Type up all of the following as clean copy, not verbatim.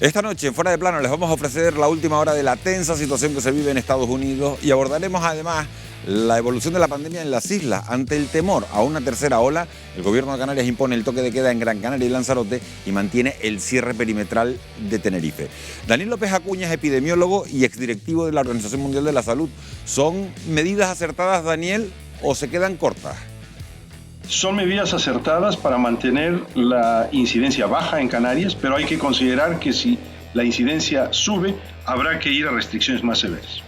Esta noche, en Fuera de Plano, les vamos a ofrecer la última hora de la tensa situación que se vive en Estados Unidos y abordaremos además la evolución de la pandemia en las islas. Ante el temor a una tercera ola, el gobierno de Canarias impone el toque de queda en Gran Canaria y Lanzarote y mantiene el cierre perimetral de Tenerife. Daniel López Acuña es epidemiólogo y exdirectivo de la Organización Mundial de la Salud. ¿Son medidas acertadas, Daniel, o se quedan cortas? Son medidas acertadas para mantener la incidencia baja en Canarias, pero hay que considerar que si la incidencia sube, habrá que ir a restricciones más severas.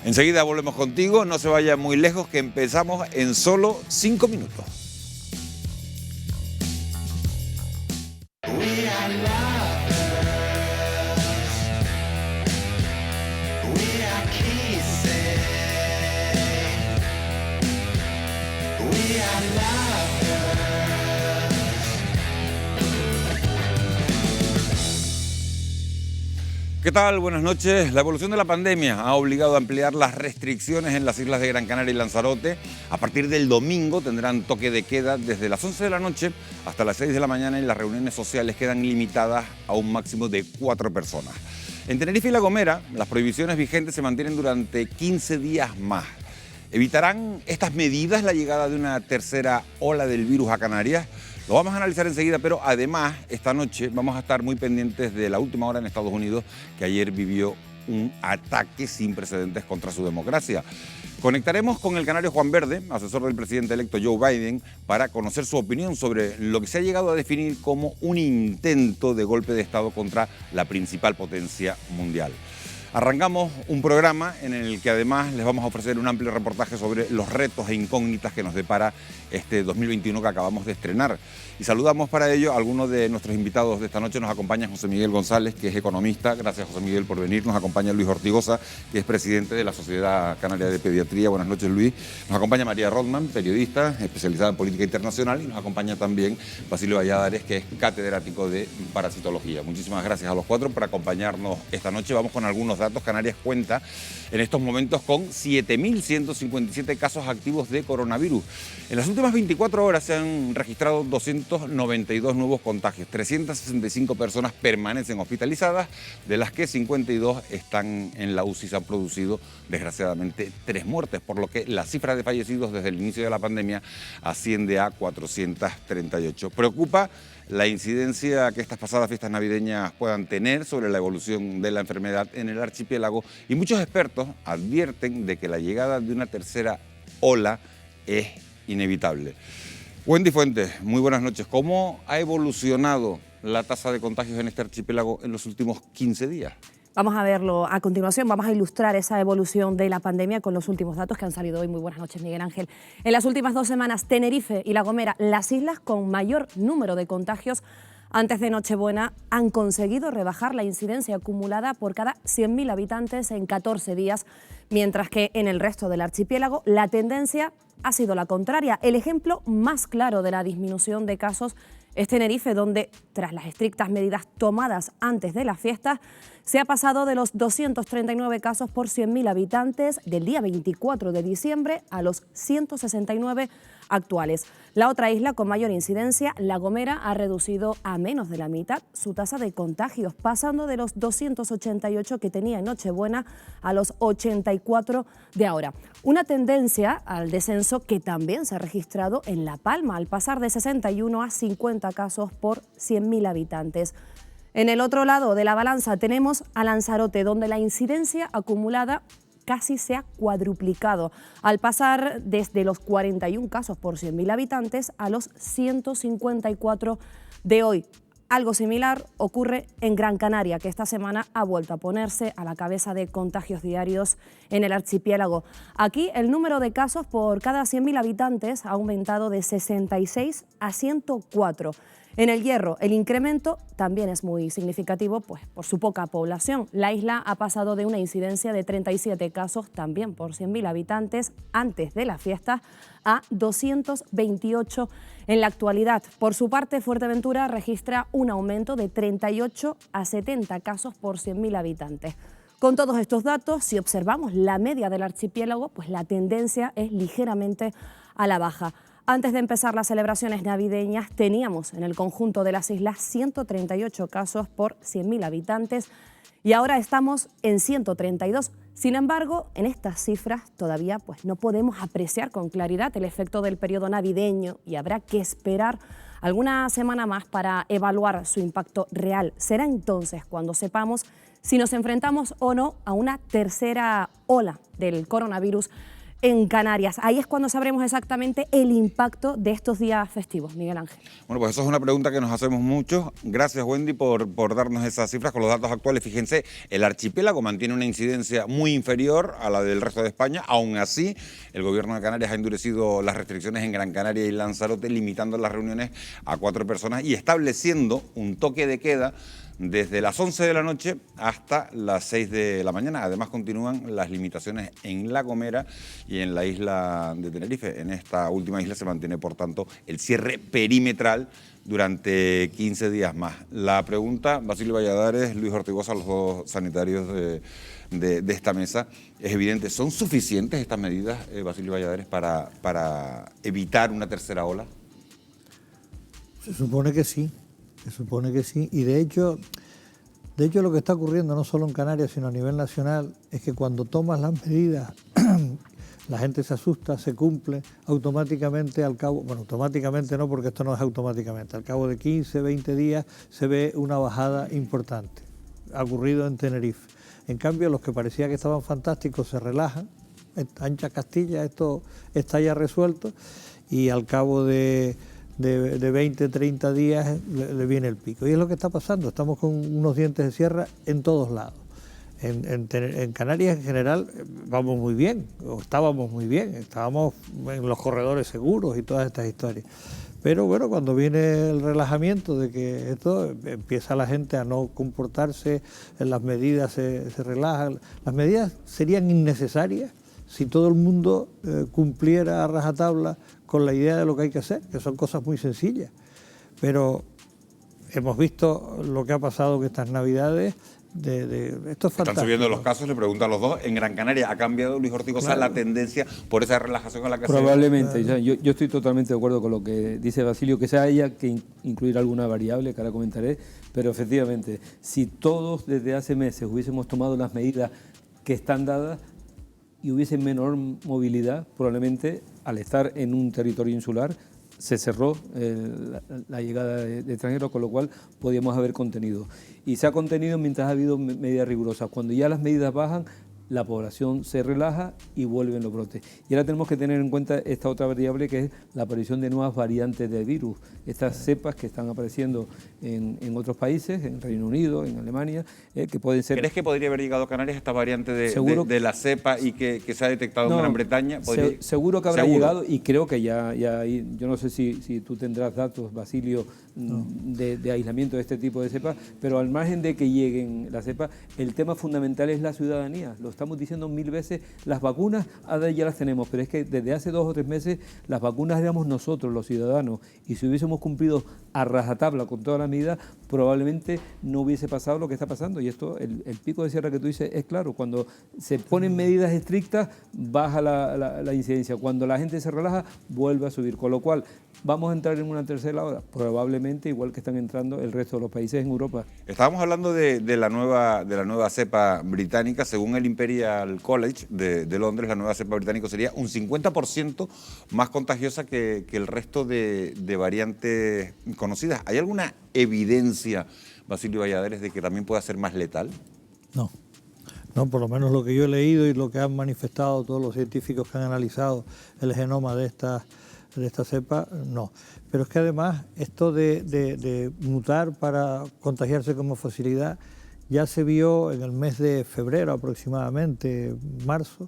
Enseguida volvemos contigo, no se vaya muy lejos, que empezamos en solo 5 minutos. ¿Qué tal? Buenas noches. La evolución de la pandemia ha obligado a ampliar las restricciones en las islas de Gran Canaria y Lanzarote. A partir del domingo tendrán toque de queda desde las 11 de la noche hasta las 6 de la mañana y las reuniones sociales quedan limitadas a un máximo de 4 personas. En Tenerife y La Gomera, las prohibiciones vigentes se mantienen durante 15 días más. ¿Evitarán estas medidas la llegada de una tercera ola del virus a Canarias? Lo vamos a analizar enseguida, pero además esta noche vamos a estar muy pendientes de la última hora en Estados Unidos, que ayer vivió un ataque sin precedentes contra su democracia. Conectaremos con el canario Juan Verde, asesor del presidente electo Joe Biden, para conocer su opinión sobre lo que se ha llegado a definir como un intento de golpe de Estado contra la principal potencia mundial. Arrancamos un programa en el que además les vamos a ofrecer un amplio reportaje sobre los retos e incógnitas que nos depara este 2021 que acabamos de estrenar. Y saludamos para ello a algunos de nuestros invitados de esta noche. Nos acompaña José Miguel González, que es economista. Gracias, José Miguel, por venir. Nos acompaña Luis Ortigosa, que es presidente de la Sociedad Canaria de Pediatría. Buenas noches, Luis. Nos acompaña María Rodman, periodista especializada en política internacional. Y nos acompaña también Basilio Valladares, que es catedrático de parasitología. Muchísimas gracias a los cuatro por acompañarnos esta noche. Vamos con algunos datos. Canarias cuenta en estos momentos con 7.157 casos activos de coronavirus. En las últimas 24 horas se han registrado 292 nuevos contagios. 365 personas permanecen hospitalizadas, de las que 52 están en la UCI. Se han producido, desgraciadamente, 3 muertes, por lo que la cifra de fallecidos desde el inicio de la pandemia asciende a 438. Preocupa la incidencia que estas pasadas fiestas navideñas puedan tener sobre la evolución de la enfermedad en el archipiélago, y muchos expertos advierten de que la llegada de una tercera ola es inevitable. Wendy Fuentes, muy buenas noches. ¿Cómo ha evolucionado la tasa de contagios en este archipiélago en los últimos 15 días? Vamos a verlo a continuación, vamos a ilustrar esa evolución de la pandemia con los últimos datos que han salido hoy. Muy buenas noches, Miguel Ángel. En las últimas 2 semanas, Tenerife y La Gomera, las islas con mayor número de contagios antes de Nochebuena, han conseguido rebajar la incidencia acumulada por cada 100.000 habitantes en 14 días, mientras que en el resto del archipiélago la tendencia ha sido la contraria. El ejemplo más claro de la disminución de casos es Tenerife, donde, tras las estrictas medidas tomadas antes de las fiestas, se ha pasado de los 239 casos por 100.000 habitantes del día 24 de diciembre a los 169 actuales. La otra isla con mayor incidencia, La Gomera, ha reducido a menos de la mitad su tasa de contagios, pasando de los 288 que tenía en Nochebuena a los 84 de ahora. Una tendencia al descenso que también se ha registrado en La Palma, al pasar de 61 a 50 casos por 100.000 habitantes. En el otro lado de la balanza tenemos a Lanzarote, donde la incidencia acumulada casi se ha cuadruplicado, al pasar desde los 41 casos por 100.000 habitantes a los 154 de hoy. Algo similar ocurre en Gran Canaria, que esta semana ha vuelto a ponerse a la cabeza de contagios diarios en el archipiélago. Aquí el número de casos por cada 100.000 habitantes ha aumentado de 66 a 104. En El Hierro, el incremento también es muy significativo, pues por su poca población. La isla ha pasado de una incidencia de 37 casos, también por 100.000 habitantes, antes de la fiesta, a 228 en la actualidad. Por su parte, Fuerteventura registra un aumento de 38 a 70 casos por 100.000 habitantes. Con todos estos datos, si observamos la media del archipiélago, pues la tendencia es ligeramente a la baja. Antes de empezar las celebraciones navideñas, teníamos en el conjunto de las islas 138 casos por 100.000 habitantes y ahora estamos en 132. Sin embargo, en estas cifras todavía no podemos apreciar con claridad el efecto del periodo navideño y habrá que esperar alguna semana más para evaluar su impacto real. Será entonces cuando sepamos si nos enfrentamos o no a una tercera ola del coronavirus en Canarias. Ahí es cuando sabremos exactamente el impacto de estos días festivos, Miguel Ángel. Bueno, pues eso es una pregunta que nos hacemos muchos. Gracias, Wendy, por darnos esas cifras con los datos actuales. Fíjense, el archipiélago mantiene una incidencia muy inferior a la del resto de España. Aún así, el gobierno de Canarias ha endurecido las restricciones en Gran Canaria y Lanzarote, limitando las reuniones a 4 personas y estableciendo un toque de queda desde las 11 de la noche hasta las 6 de la mañana. Además, continúan las limitaciones en La Gomera y en la isla de Tenerife. En esta última isla se mantiene, por tanto, el cierre perimetral durante 15 días más. La pregunta, Basilio Valladares, Luis Ortigosa, los dos sanitarios de esta mesa, es evidente. ¿Son suficientes estas medidas, Basilio Valladares, para evitar una tercera ola? Se supone que sí. Se supone que sí, y de hecho lo que está ocurriendo no solo en Canarias, sino a nivel nacional, es que cuando tomas las medidas, la gente se asusta, se cumple, automáticamente al cabo, bueno, automáticamente no, porque esto no es automáticamente, al cabo de 15, 20 días se ve una bajada importante. Ha ocurrido en Tenerife. En cambio, los que parecía que estaban fantásticos se relajan, ancha Castilla, esto está ya resuelto, y al cabo de 20, 30 días le viene el pico. Y es lo que está pasando, estamos con unos dientes de sierra en todos lados. En Canarias en general vamos muy bien, o estábamos muy bien, estábamos en los corredores seguros y todas estas historias. Pero bueno, cuando viene el relajamiento de que esto empieza la gente a no comportarse, las medidas se relajan, las medidas serían innecesarias si todo el mundo cumpliera a rajatabla con la idea de lo que hay que hacer, que son cosas muy sencillas. Pero hemos visto lo que ha pasado que estas Navidades, esto es fantástico. Están subiendo los casos, le pregunto a los dos. En Gran Canaria ha cambiado, Luis Ortigosa, la tendencia por esa relajación a la que probablemente. Yo estoy totalmente de acuerdo con lo que dice Basilio, que se haya que incluir alguna variable que ahora comentaré, pero efectivamente, si todos desde hace meses hubiésemos tomado las medidas que están dadas, y hubiese menor movilidad, probablemente al estar en un territorio insular se cerró la llegada de extranjeros, con lo cual podíamos haber contenido. Y se ha contenido mientras ha habido medidas rigurosas. Cuando ya las medidas bajan, la población se relaja y vuelven los brotes. Y ahora tenemos que tener en cuenta esta otra variable, que es la aparición de nuevas variantes del virus. Estas cepas que están apareciendo en otros países, en Reino Unido, en Alemania, que pueden ser... ¿Crees que podría haber llegado a Canarias esta variante de la cepa y que se ha detectado en Gran Bretaña? Seguro que habrá llegado, y creo que ya yo no sé si tú tendrás datos, Basilio, de aislamiento de este tipo de cepas, pero al margen de que lleguen las cepas, el tema fundamental es la ciudadanía. Lo estamos diciendo 1000 veces, las vacunas ahora ya las tenemos, pero es que desde hace 2 o 3 meses las vacunas éramos nosotros, los ciudadanos, y si hubiésemos cumplido a rajatabla con todas las medidas, probablemente no hubiese pasado lo que está pasando. Y esto, el pico de sierra que tú dices, es claro, cuando se ponen medidas estrictas, baja la incidencia. Cuando la gente se relaja, vuelve a subir. Con lo cual, ¿vamos a entrar en una tercera ola? Probablemente, igual que están entrando el resto de los países en Europa. Estábamos hablando de la nueva cepa británica. Según el Imperial College de Londres, la nueva cepa británica sería un 50% más contagiosa que el resto de variantes conocidas. ¿Hay alguna evidencia, Basilio Valladares, de que también pueda ser más letal? No, por lo menos lo que yo he leído y lo que han manifestado todos los científicos que han analizado el genoma de esta cepa, no. Pero es que además esto de mutar para contagiarse con más facilidad ya se vio en el mes de febrero aproximadamente, marzo,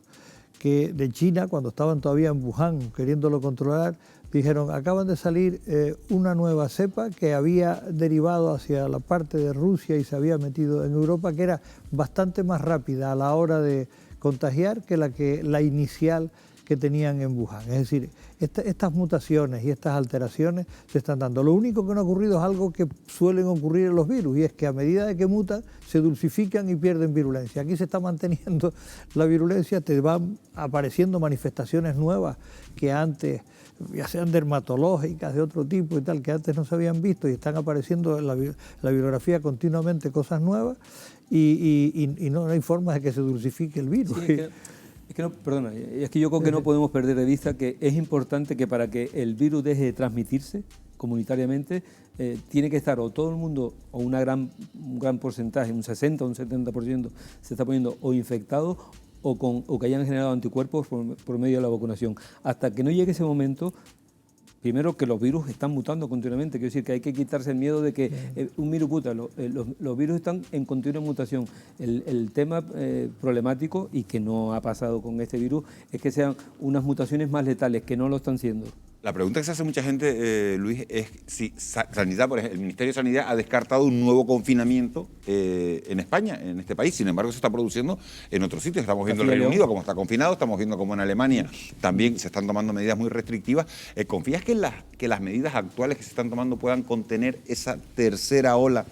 que de China, cuando estaban todavía en Wuhan queriéndolo controlar, dijeron, acaban de salir una nueva cepa que había derivado hacia la parte de Rusia y se había metido en Europa, que era bastante más rápida a la hora de contagiar que la inicial que tenían en Wuhan. Es decir, estas mutaciones y estas alteraciones se están dando. Lo único que no ha ocurrido es algo que suelen ocurrir en los virus, y es que a medida de que mutan, se dulcifican y pierden virulencia. Aquí se está manteniendo la virulencia, te van apareciendo manifestaciones nuevas que antes ya sean dermatológicas, de otro tipo y tal, que antes no se habían visto y están apareciendo en la bibliografía continuamente cosas nuevas y no hay forma de que se dulcifique el virus. Sí, es que yo creo que no podemos perder de vista que es importante que para que el virus deje de transmitirse comunitariamente, tiene que estar o todo el mundo, o un gran porcentaje, un 60 o un 70% se está poniendo o infectado o que hayan generado anticuerpos por medio de la vacunación. Hasta que no llegue ese momento, primero que los virus están mutando continuamente, quiero decir que hay que quitarse el miedo de que un virus muta, los virus están en continua mutación. El tema problemático, y que no ha pasado con este virus, es que sean unas mutaciones más letales, que no lo están siendo. La pregunta que se hace mucha gente, Luis, es si Sanidad, por ejemplo, el Ministerio de Sanidad ha descartado un nuevo confinamiento en España, en este país. Sin embargo, se está produciendo en otros sitios. Estamos viendo el Reino Unido cómo está confinado, estamos viendo cómo en Alemania también se están tomando medidas muy restrictivas. ¿Confías que las medidas actuales que se están tomando puedan contener esa tercera ola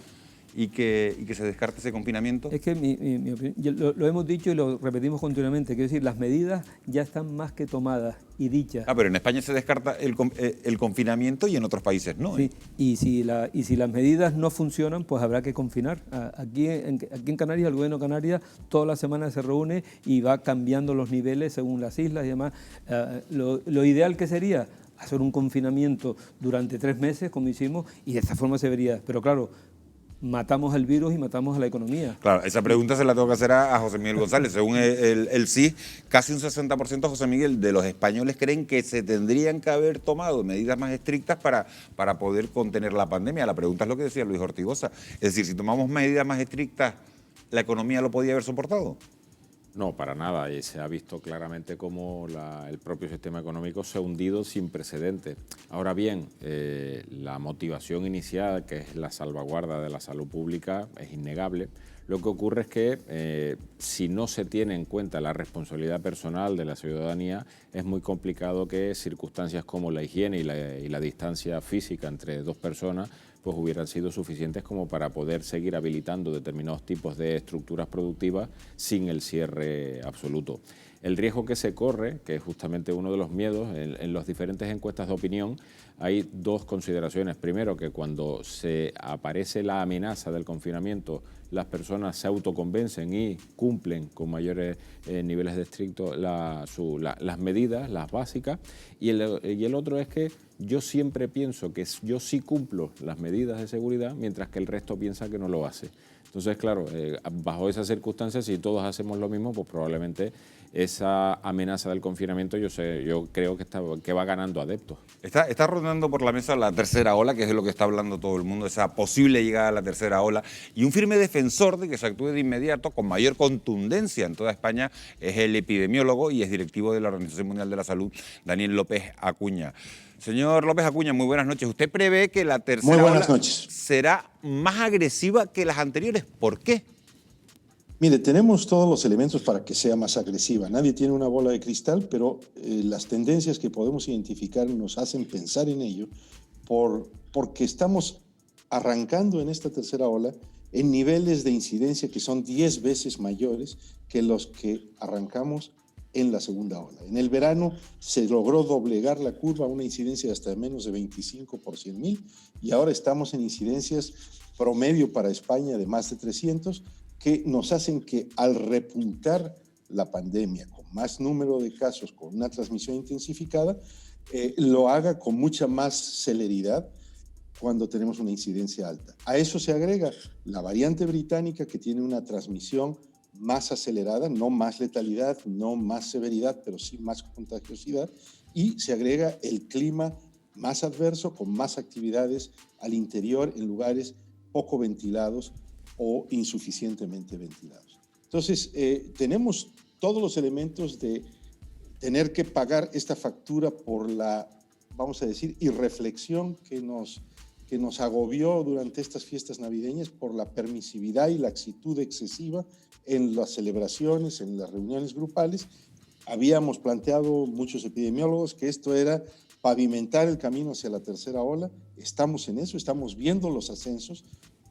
y que se descarte ese confinamiento? Es que mi opinión, lo hemos dicho y lo repetimos continuamente, quiero decir, las medidas ya están más que tomadas y dichas. Pero en España se descarta el confinamiento y en otros países no. Sí, y si las medidas no funcionan, pues habrá que confinar. Aquí en Canarias, el gobierno de Canarias todas las semanas se reúne y va cambiando los niveles según las islas y demás. Lo ideal que sería hacer un confinamiento durante 3 meses, como hicimos, y de esta forma se vería. Pero claro, matamos al virus y matamos a la economía. Claro, esa pregunta se la tengo que hacer a José Miguel González. Según el CIS, casi un 60%, José Miguel, de los españoles creen que se tendrían que haber tomado medidas más estrictas para poder contener la pandemia. La pregunta es lo que decía Luis Ortigosa. Es decir, si tomamos medidas más estrictas, ¿la economía lo podía haber soportado? No, para nada, y se ha visto claramente cómo el propio sistema económico se ha hundido sin precedentes. Ahora bien, la motivación inicial, que es la salvaguarda de la salud pública, es innegable. Lo que ocurre es que si no se tiene en cuenta la responsabilidad personal de la ciudadanía, es muy complicado que circunstancias como la higiene y la distancia física entre dos personas pues hubieran sido suficientes como para poder seguir habilitando determinados tipos de estructuras productivas sin el cierre absoluto. El riesgo que se corre, que es justamente uno de los miedos, en las diferentes encuestas de opinión hay 2 consideraciones. Primero, que cuando se aparece la amenaza del confinamiento, las personas se autoconvencen y cumplen con mayores niveles de estricto las medidas, las básicas. Y el otro es que yo siempre pienso que yo sí cumplo las medidas de seguridad, mientras que el resto piensa que no lo hace. Entonces, claro, bajo esas circunstancias, si todos hacemos lo mismo, pues probablemente esa amenaza del confinamiento yo creo que va ganando adeptos. Está rondando por la mesa la tercera ola, que es de lo que está hablando todo el mundo, esa posible llegada a la tercera ola, y un firme defensor de que se actúe de inmediato con mayor contundencia en toda España es el epidemiólogo y es directivo de la Organización Mundial de la Salud, Daniel López Acuña. Señor López Acuña, muy buenas noches. ¿Usted prevé que la tercera ola será más agresiva que las anteriores? ¿Por qué? Mire, tenemos todos los elementos para que sea más agresiva. Nadie tiene una bola de cristal, pero las tendencias que podemos identificar nos hacen pensar en ello porque estamos arrancando en esta tercera ola en niveles de incidencia que son 10 veces mayores que los que arrancamos en la segunda ola. En el verano se logró doblegar la curva a una incidencia de hasta menos de 25 por 100.000 y ahora estamos en incidencias promedio para España de más de 300 que nos hacen que al repuntar la pandemia con más número de casos, con una transmisión intensificada, lo haga con mucha más celeridad cuando tenemos una incidencia alta. A eso se agrega la variante británica que tiene una transmisión más acelerada, no más letalidad, no más severidad, pero sí más contagiosidad, y se agrega el clima más adverso, con más actividades al interior en lugares poco ventilados o insuficientemente ventilados. Entonces, tenemos todos los elementos de tener que pagar esta factura por la, vamos a decir, irreflexión que nos agobió durante estas fiestas navideñas, por la permisividad y laxitud excesiva en las celebraciones, en las reuniones grupales. Habíamos planteado muchos epidemiólogos que esto era pavimentar el camino hacia la tercera ola. Estamos en eso, estamos viendo los ascensos,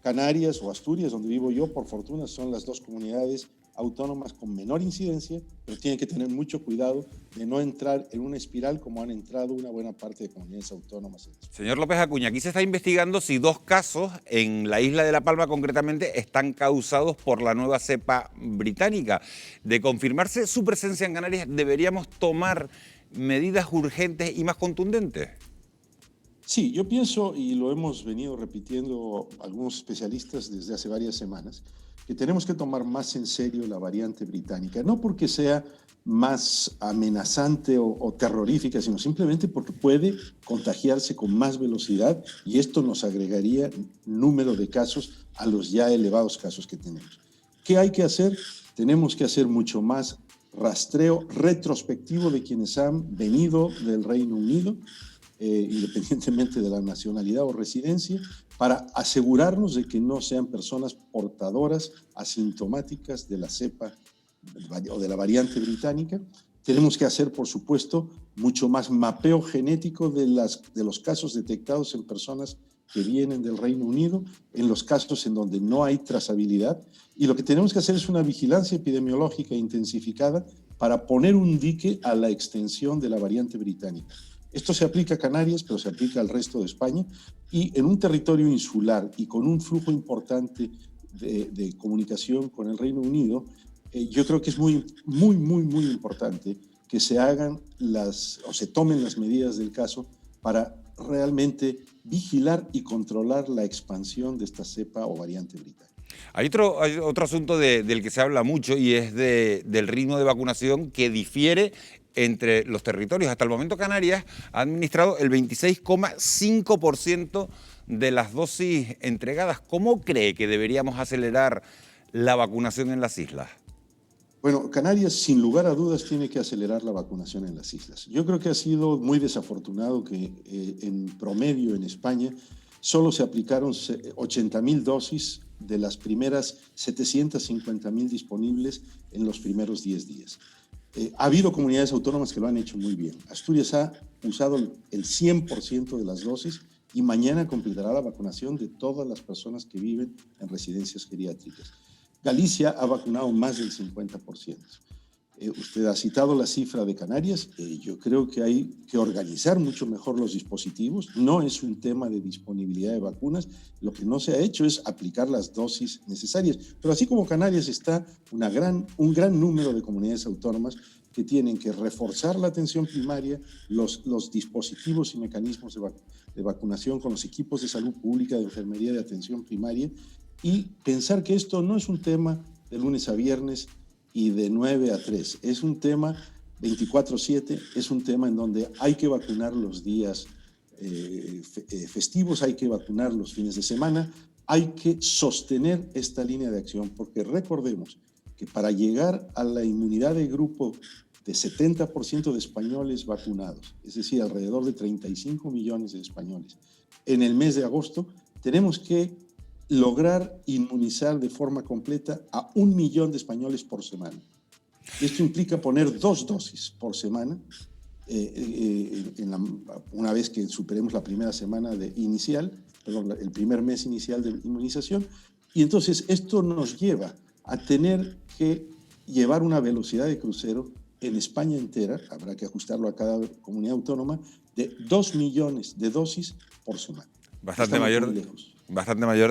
Canarias o Asturias, donde vivo yo, por fortuna, son las dos comunidades autónomas con menor incidencia, pero tienen que tener mucho cuidado de no entrar en una espiral como han entrado una buena parte de comunidades autónomas. Señor López Acuña, aquí se está investigando si 2 casos en la isla de La Palma concretamente están causados por la nueva cepa británica. De confirmarse su presencia en Canarias, ¿deberíamos tomar medidas urgentes y más contundentes? Sí, yo pienso, y lo hemos venido repitiendo algunos especialistas desde hace varias semanas, que tenemos que tomar más en serio la variante británica, no porque sea más amenazante o terrorífica, sino simplemente porque puede contagiarse con más velocidad y esto nos agregaría número de casos a los ya elevados casos que tenemos. ¿Qué hay que hacer? Tenemos que hacer mucho más rastreo retrospectivo de quienes han venido del Reino Unido, independientemente de la nacionalidad o residencia, para asegurarnos de que no sean personas portadoras asintomáticas de la cepa o de la variante británica. Tenemos que hacer, por supuesto, mucho más mapeo genético de los casos detectados en personas que vienen del Reino Unido, en los casos en donde no hay trazabilidad. Y lo que tenemos que hacer es una vigilancia epidemiológica intensificada para poner un dique a la extensión de la variante británica. Esto se aplica a Canarias, pero se aplica al resto de España, y en un territorio insular y con un flujo importante de comunicación con el Reino Unido, yo creo que es muy importante que se hagan o se tomen las medidas del caso para realmente vigilar y controlar la expansión de esta cepa o variante británica. Hay otro asunto del que se habla mucho y es del ritmo de vacunación que difiere entre los territorios. Hasta el momento Canarias ha administrado el 26,5% de las dosis entregadas. ¿Cómo cree que deberíamos acelerar la vacunación en las islas? Bueno, Canarias, sin lugar a dudas, tiene que acelerar la vacunación en las islas. Yo creo que ha sido muy desafortunado que en promedio en España solo se aplicaron 80.000 dosis de las primeras 750.000 disponibles en los primeros 10 días. Ha habido comunidades autónomas que lo han hecho muy bien. Asturias ha usado el 100% de las dosis y mañana completará la vacunación de todas las personas que viven en residencias geriátricas. Galicia ha vacunado más del 50%. Usted ha citado la cifra de Canarias. Yo creo que hay que organizar mucho mejor los dispositivos. No es un tema de disponibilidad de vacunas. Lo que no se ha hecho es aplicar las dosis necesarias. Pero así como Canarias está un gran número de comunidades autónomas que tienen que reforzar la atención primaria, los dispositivos y mecanismos de vacunación con los equipos de salud pública, de enfermería, de atención primaria, y pensar que esto no es un tema de lunes a viernes y de 9 a 3. Es un tema 24/7, es un tema en donde hay que vacunar los días festivos, hay que vacunar los fines de semana, hay que sostener esta línea de acción, porque recordemos que para llegar a la inmunidad de grupo de 70% de españoles vacunados, es decir, alrededor de 35 millones de españoles, en el mes de agosto, tenemos que lograr inmunizar de forma completa a 1 millón de españoles por semana. Esto implica poner 2 dosis por semana una vez que superemos la primera semana el primer mes inicial de inmunización. Y entonces esto nos lleva a tener que llevar una velocidad de crucero en España entera, habrá que ajustarlo a cada comunidad autónoma, de 2 millones de dosis por semana. Bastante mayor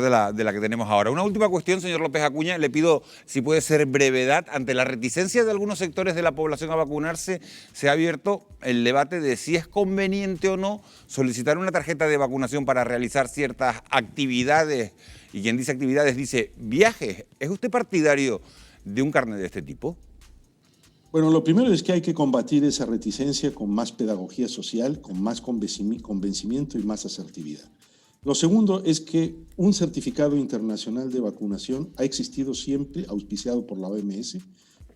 de la que tenemos ahora. Una última cuestión, señor López Acuña. Le pido si puede ser brevedad. Ante la reticencia de algunos sectores de la población a vacunarse, se ha abierto el debate de si es conveniente o no solicitar una tarjeta de vacunación para realizar ciertas actividades. Y quien dice actividades dice viajes. ¿Es usted partidario de un carnet de este tipo? Bueno, lo primero es que hay que combatir esa reticencia con más pedagogía social, con más convencimiento y más asertividad. Lo segundo es que un certificado internacional de vacunación ha existido siempre, auspiciado por la OMS.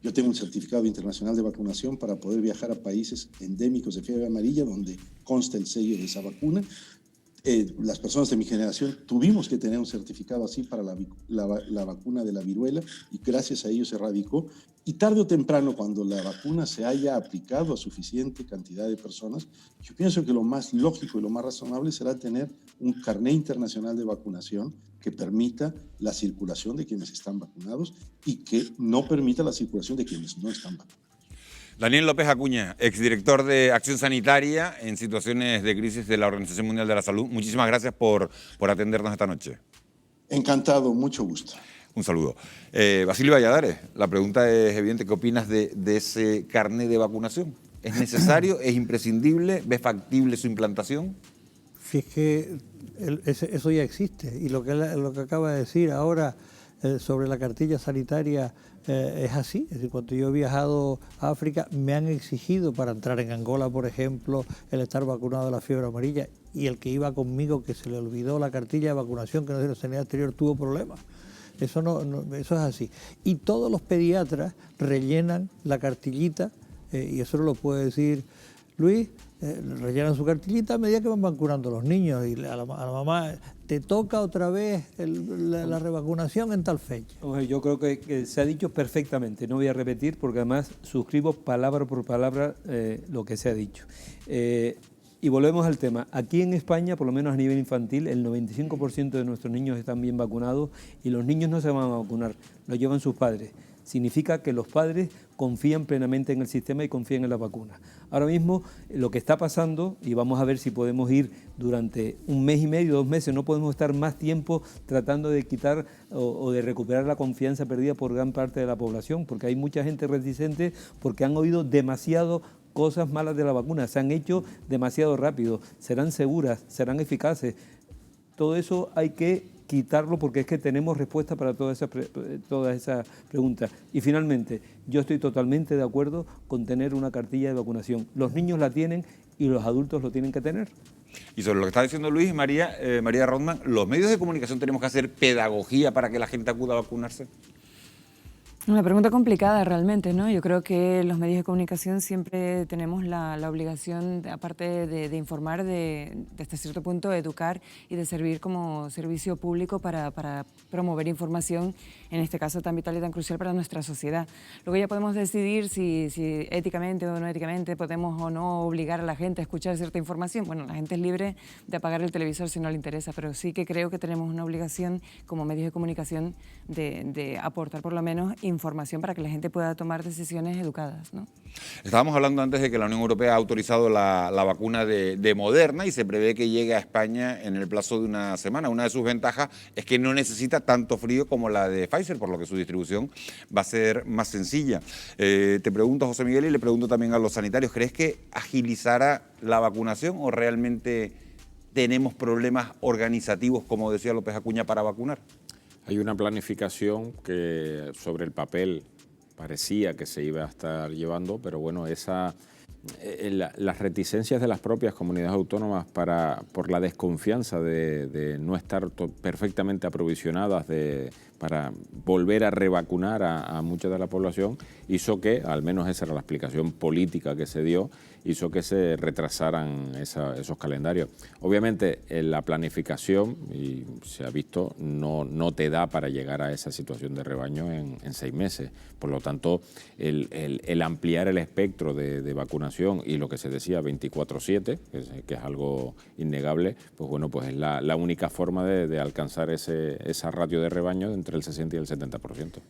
Yo tengo un certificado internacional de vacunación para poder viajar a países endémicos de fiebre amarilla, donde consta el sello de esa vacuna. Las personas de mi generación tuvimos que tener un certificado así para la vacuna de la viruela y gracias a ello se erradicó. Y tarde o temprano, cuando la vacuna se haya aplicado a suficiente cantidad de personas, yo pienso que lo más lógico y lo más razonable será tener un carné internacional de vacunación que permita la circulación de quienes están vacunados y que no permita la circulación de quienes no están vacunados. Daniel López Acuña, exdirector de Acción Sanitaria en situaciones de crisis de la Organización Mundial de la Salud, muchísimas gracias por atendernos esta noche. Encantado, mucho gusto. Un saludo. Basilio Valladares, la pregunta es evidente. ¿Qué opinas de ese carnet de vacunación? ¿Es necesario? ¿Es imprescindible? ¿Ves factible su implantación? Si es que eso ya existe. Y lo que acaba de decir ahora sobre la cartilla sanitaria es así. Es decir, cuando yo he viajado a África, me han exigido para entrar en Angola, por ejemplo, el estar vacunado de la fiebre amarilla. Y el que iba conmigo, que se le olvidó la cartilla de vacunación, que no es de la sanidad exterior, tuvo problemas. Eso eso es así. Y todos los pediatras rellenan la cartillita, y eso no lo puede decir Luis, rellenan su cartillita a medida que van vacunando a los niños. Y a la mamá, te toca otra vez la revacunación en tal fecha. Yo creo que se ha dicho perfectamente, no voy a repetir porque además suscribo palabra por palabra lo que se ha dicho. Y volvemos al tema. Aquí en España, por lo menos a nivel infantil, el 95% de nuestros niños están bien vacunados y los niños no se van a vacunar, lo llevan sus padres. Significa que los padres confían plenamente en el sistema y confían en la vacuna. Ahora mismo lo que está pasando, y vamos a ver si podemos ir durante un mes y medio, 2 meses, no podemos estar más tiempo tratando de quitar o de recuperar la confianza perdida por gran parte de la población, porque hay mucha gente reticente porque han oído demasiado cosas malas de la vacuna, se han hecho demasiado rápido, serán seguras, serán eficaces. Todo eso hay que quitarlo porque es que tenemos respuesta para todas esas preguntas. Y finalmente, yo estoy totalmente de acuerdo con tener una cartilla de vacunación. Los niños la tienen y los adultos lo tienen que tener. Y sobre lo que está diciendo Luis y María Rodman, ¿los medios de comunicación tenemos que hacer pedagogía para que la gente acuda a vacunarse? Una pregunta complicada realmente, ¿no? Yo creo que los medios de comunicación siempre tenemos la obligación, aparte de informar, de hasta cierto punto de educar y de servir como servicio público para promover información, en este caso tan vital y tan crucial para nuestra sociedad. Luego ya podemos decidir si éticamente o no éticamente podemos o no obligar a la gente a escuchar cierta información. Bueno, la gente es libre de apagar el televisor si no le interesa, pero sí que creo que tenemos una obligación como medios de comunicación de aportar por lo menos información para que la gente pueda tomar decisiones educadas, ¿no? Estábamos hablando antes de que la Unión Europea ha autorizado la vacuna de Moderna y se prevé que llegue a España en el plazo de una semana. Una de sus ventajas es que no necesita tanto frío como la de Pfizer, por lo que su distribución va a ser más sencilla. Te pregunto, José Miguel, y le pregunto también a los sanitarios, ¿crees que agilizará la vacunación o realmente tenemos problemas organizativos, como decía López Acuña, para vacunar? Hay una planificación que sobre el papel parecía que se iba a estar llevando, pero bueno, las reticencias de las propias comunidades autónomas por la desconfianza de no estar perfectamente aprovisionadas para volver a revacunar a mucha de la población, hizo que, al menos esa era la explicación política que se dio, hizo que se retrasaran esos calendarios. Obviamente la planificación, y se ha visto, no te da para llegar a esa situación de rebaño en 6 meses. Por lo tanto, el ampliar el espectro de vacunación y lo que se decía 24/7, que es algo innegable, pues bueno, pues es la única forma de alcanzar esa ratio de rebaño entre el 60 y el 70%.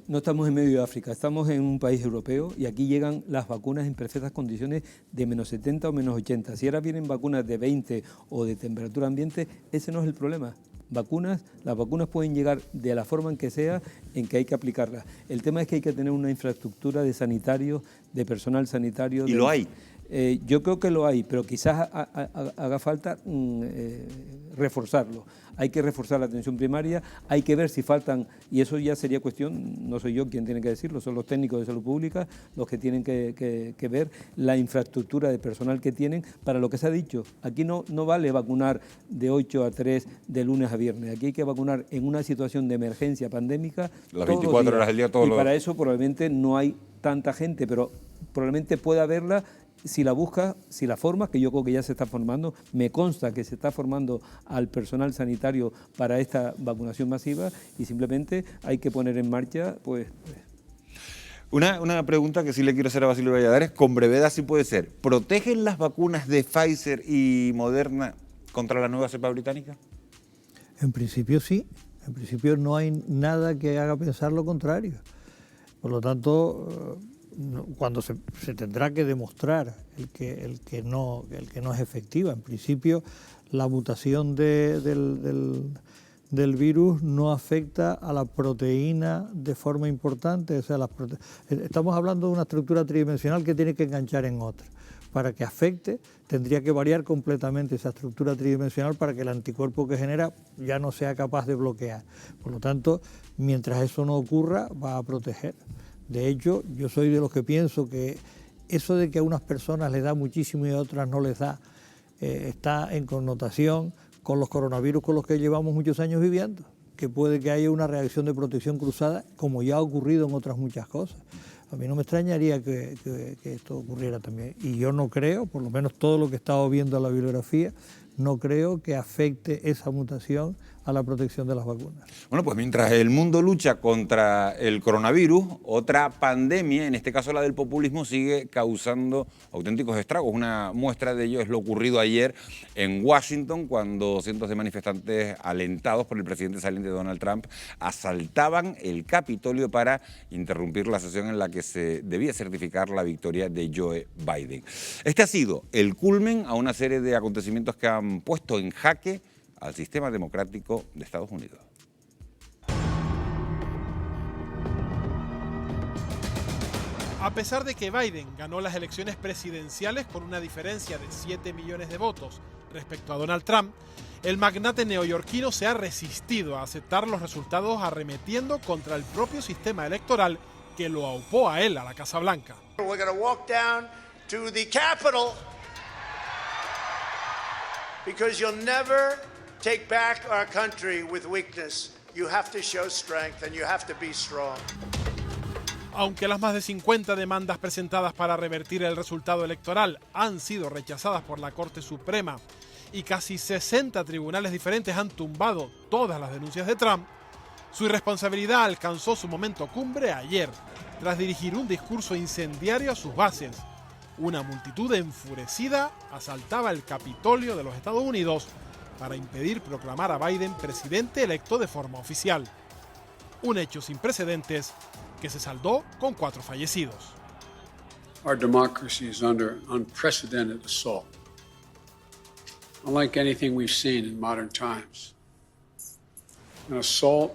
No estamos en medio de África, estamos en un país europeo y aquí llegan las vacunas en perfectas condiciones de -70 o -80. Si ahora vienen vacunas de 20 o de temperatura ambiente, ese no es el problema. Las vacunas pueden llegar de la forma en que sea, en que hay que aplicarlas. El tema es que hay que tener una infraestructura de sanitarios, de personal sanitario. ¿Y lo hay? Yo creo que lo hay, pero quizás haga falta reforzarlo. Hay que reforzar la atención primaria, hay que ver si faltan, y eso ya sería cuestión, no soy yo quien tiene que decirlo, son los técnicos de salud pública los que tienen que ver la infraestructura de personal que tienen para lo que se ha dicho. Aquí no vale vacunar de 8 a 3 de lunes a viernes, aquí hay que vacunar en una situación de emergencia pandémica las 24 horas del día, todos y los... para eso probablemente no hay tanta gente, pero probablemente pueda haberla si la busca, si la forma, que yo creo que ya se está formando. Me consta que se está formando al personal sanitario para esta vacunación masiva y simplemente hay que poner en marcha, pues Una pregunta que sí le quiero hacer a Basilio Valladares, con brevedad si puede ser. ¿Protegen las vacunas de Pfizer y Moderna contra la nueva cepa británica? En principio sí. En principio no hay nada que haga pensar lo contrario. Por lo tanto, cuando se tendrá que demostrar el que no es efectiva. En principio, la mutación del virus no afecta a la proteína de forma importante. O sea, estamos hablando de una estructura tridimensional que tiene que enganchar en otra. Para que afecte, tendría que variar completamente esa estructura tridimensional para que el anticuerpo que genera ya no sea capaz de bloquear. Por lo tanto, mientras eso no ocurra, va a proteger. De hecho, yo soy de los que pienso que eso de que a unas personas les da muchísimo y a otras no les da, está en connotación con los coronavirus con los que llevamos muchos años viviendo, que puede que haya una reacción de protección cruzada, como ya ha ocurrido en otras muchas cosas. A mí no me extrañaría que esto ocurriera también. Y yo no creo, por lo menos todo lo que he estado viendo en la bibliografía, no creo que afecte esa mutación a la protección de las vacunas. Bueno, pues mientras el mundo lucha contra el coronavirus, otra pandemia, en este caso la del populismo, sigue causando auténticos estragos. Una muestra de ello es lo ocurrido ayer en Washington, cuando cientos de manifestantes alentados por el presidente saliente Donald Trump asaltaban el Capitolio para interrumpir la sesión en la que se debía certificar la victoria de Joe Biden. Este ha sido el culmen a una serie de acontecimientos que han puesto en jaque al sistema democrático de Estados Unidos. A pesar de que Biden ganó las elecciones presidenciales con una diferencia de 7 millones de votos respecto a Donald Trump, el magnate neoyorquino se ha resistido a aceptar los resultados, arremetiendo contra el propio sistema electoral que lo aupó a él a la Casa Blanca. We're going to walk down to the Capitol because you'll never take back our country with weakness. You have to show strength and you have to be strong. Aunque las más de 50 demandas presentadas para revertir el resultado electoral han sido rechazadas por la Corte Suprema y casi 60 tribunales diferentes han tumbado todas las denuncias de Trump, su irresponsabilidad alcanzó su momento cumbre ayer, tras dirigir un discurso incendiario a sus bases. Una multitud enfurecida asaltaba el Capitolio de los Estados Unidos para impedir proclamar a Biden presidente electo de forma oficial. Un hecho sin precedentes que se saldó con 4 fallecidos. Our democracy is under unprecedented assault, unlike anything we've seen in modern times. An assault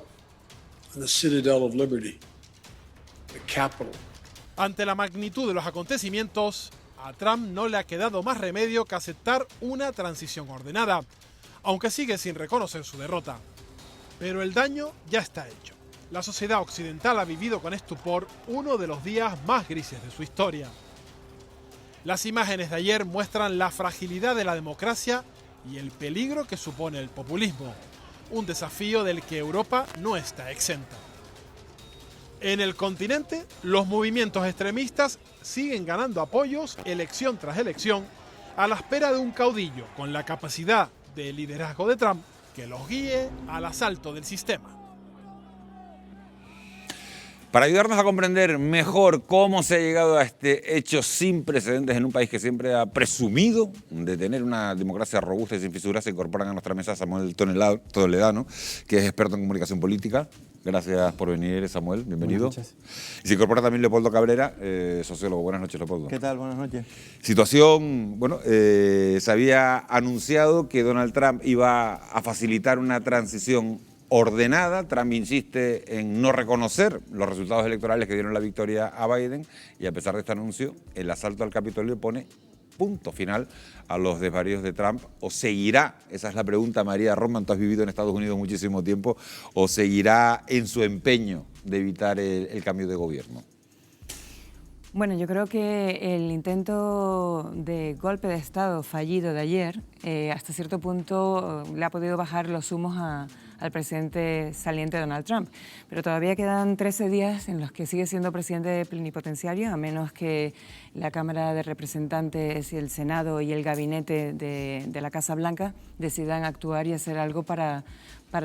on the citadel of liberty, the Capitol. Ante la magnitud de los acontecimientos, a Trump no le ha quedado más remedio que aceptar una transición ordenada, aunque sigue sin reconocer su derrota. Pero el daño ya está hecho. La sociedad occidental ha vivido con estupor uno de los días más grises de su historia. Las imágenes de ayer muestran la fragilidad de la democracia y el peligro que supone el populismo, un desafío del que Europa no está exenta. En el continente, los movimientos extremistas siguen ganando apoyos elección tras elección a la espera de un caudillo con la capacidad de liderazgo de Trump que los guíe al asalto del sistema. Para ayudarnos a comprender mejor cómo se ha llegado a este hecho sin precedentes en un país que siempre ha presumido de tener una democracia robusta y sin fisuras, se incorporan a nuestra mesa Samuel Toledano, que es experto en comunicación política. Gracias por venir, Samuel. Bienvenido. Buenas noches. Y se incorpora también Leopoldo Cabrera, sociólogo. Buenas noches, Leopoldo. ¿Qué tal? Buenas noches. Situación, bueno, se había anunciado que Donald Trump iba a facilitar una transición ordenada. Trump insiste en no reconocer los resultados electorales que dieron la victoria a Biden y a pesar de este anuncio, el asalto al Capitolio pone punto final a los desvaríos de Trump. ¿O seguirá, esa es la pregunta, María Roman, tú has vivido en Estados Unidos muchísimo tiempo, o seguirá en su empeño de evitar el cambio de gobierno? Bueno, yo creo que el intento de golpe de Estado fallido de ayer hasta cierto punto le ha podido bajar los humos al presidente saliente Donald Trump. Pero todavía quedan 13 días en los que sigue siendo presidente plenipotenciario, a menos que la Cámara de Representantes y el Senado y el gabinete de la Casa Blanca decidan actuar y hacer algo para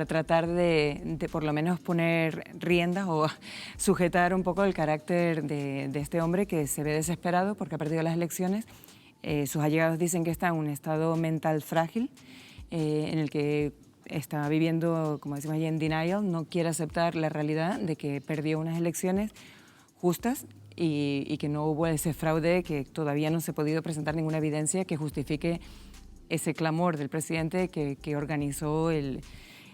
tratar de por lo menos poner riendas o sujetar un poco el carácter de este hombre que se ve desesperado porque ha perdido las elecciones. Sus allegados dicen que está en un estado mental frágil, en el que está viviendo, como decimos allí, en denial, no quiere aceptar la realidad de que perdió unas elecciones justas y que no hubo ese fraude, que todavía no se ha podido presentar ninguna evidencia que justifique ese clamor del presidente que organizó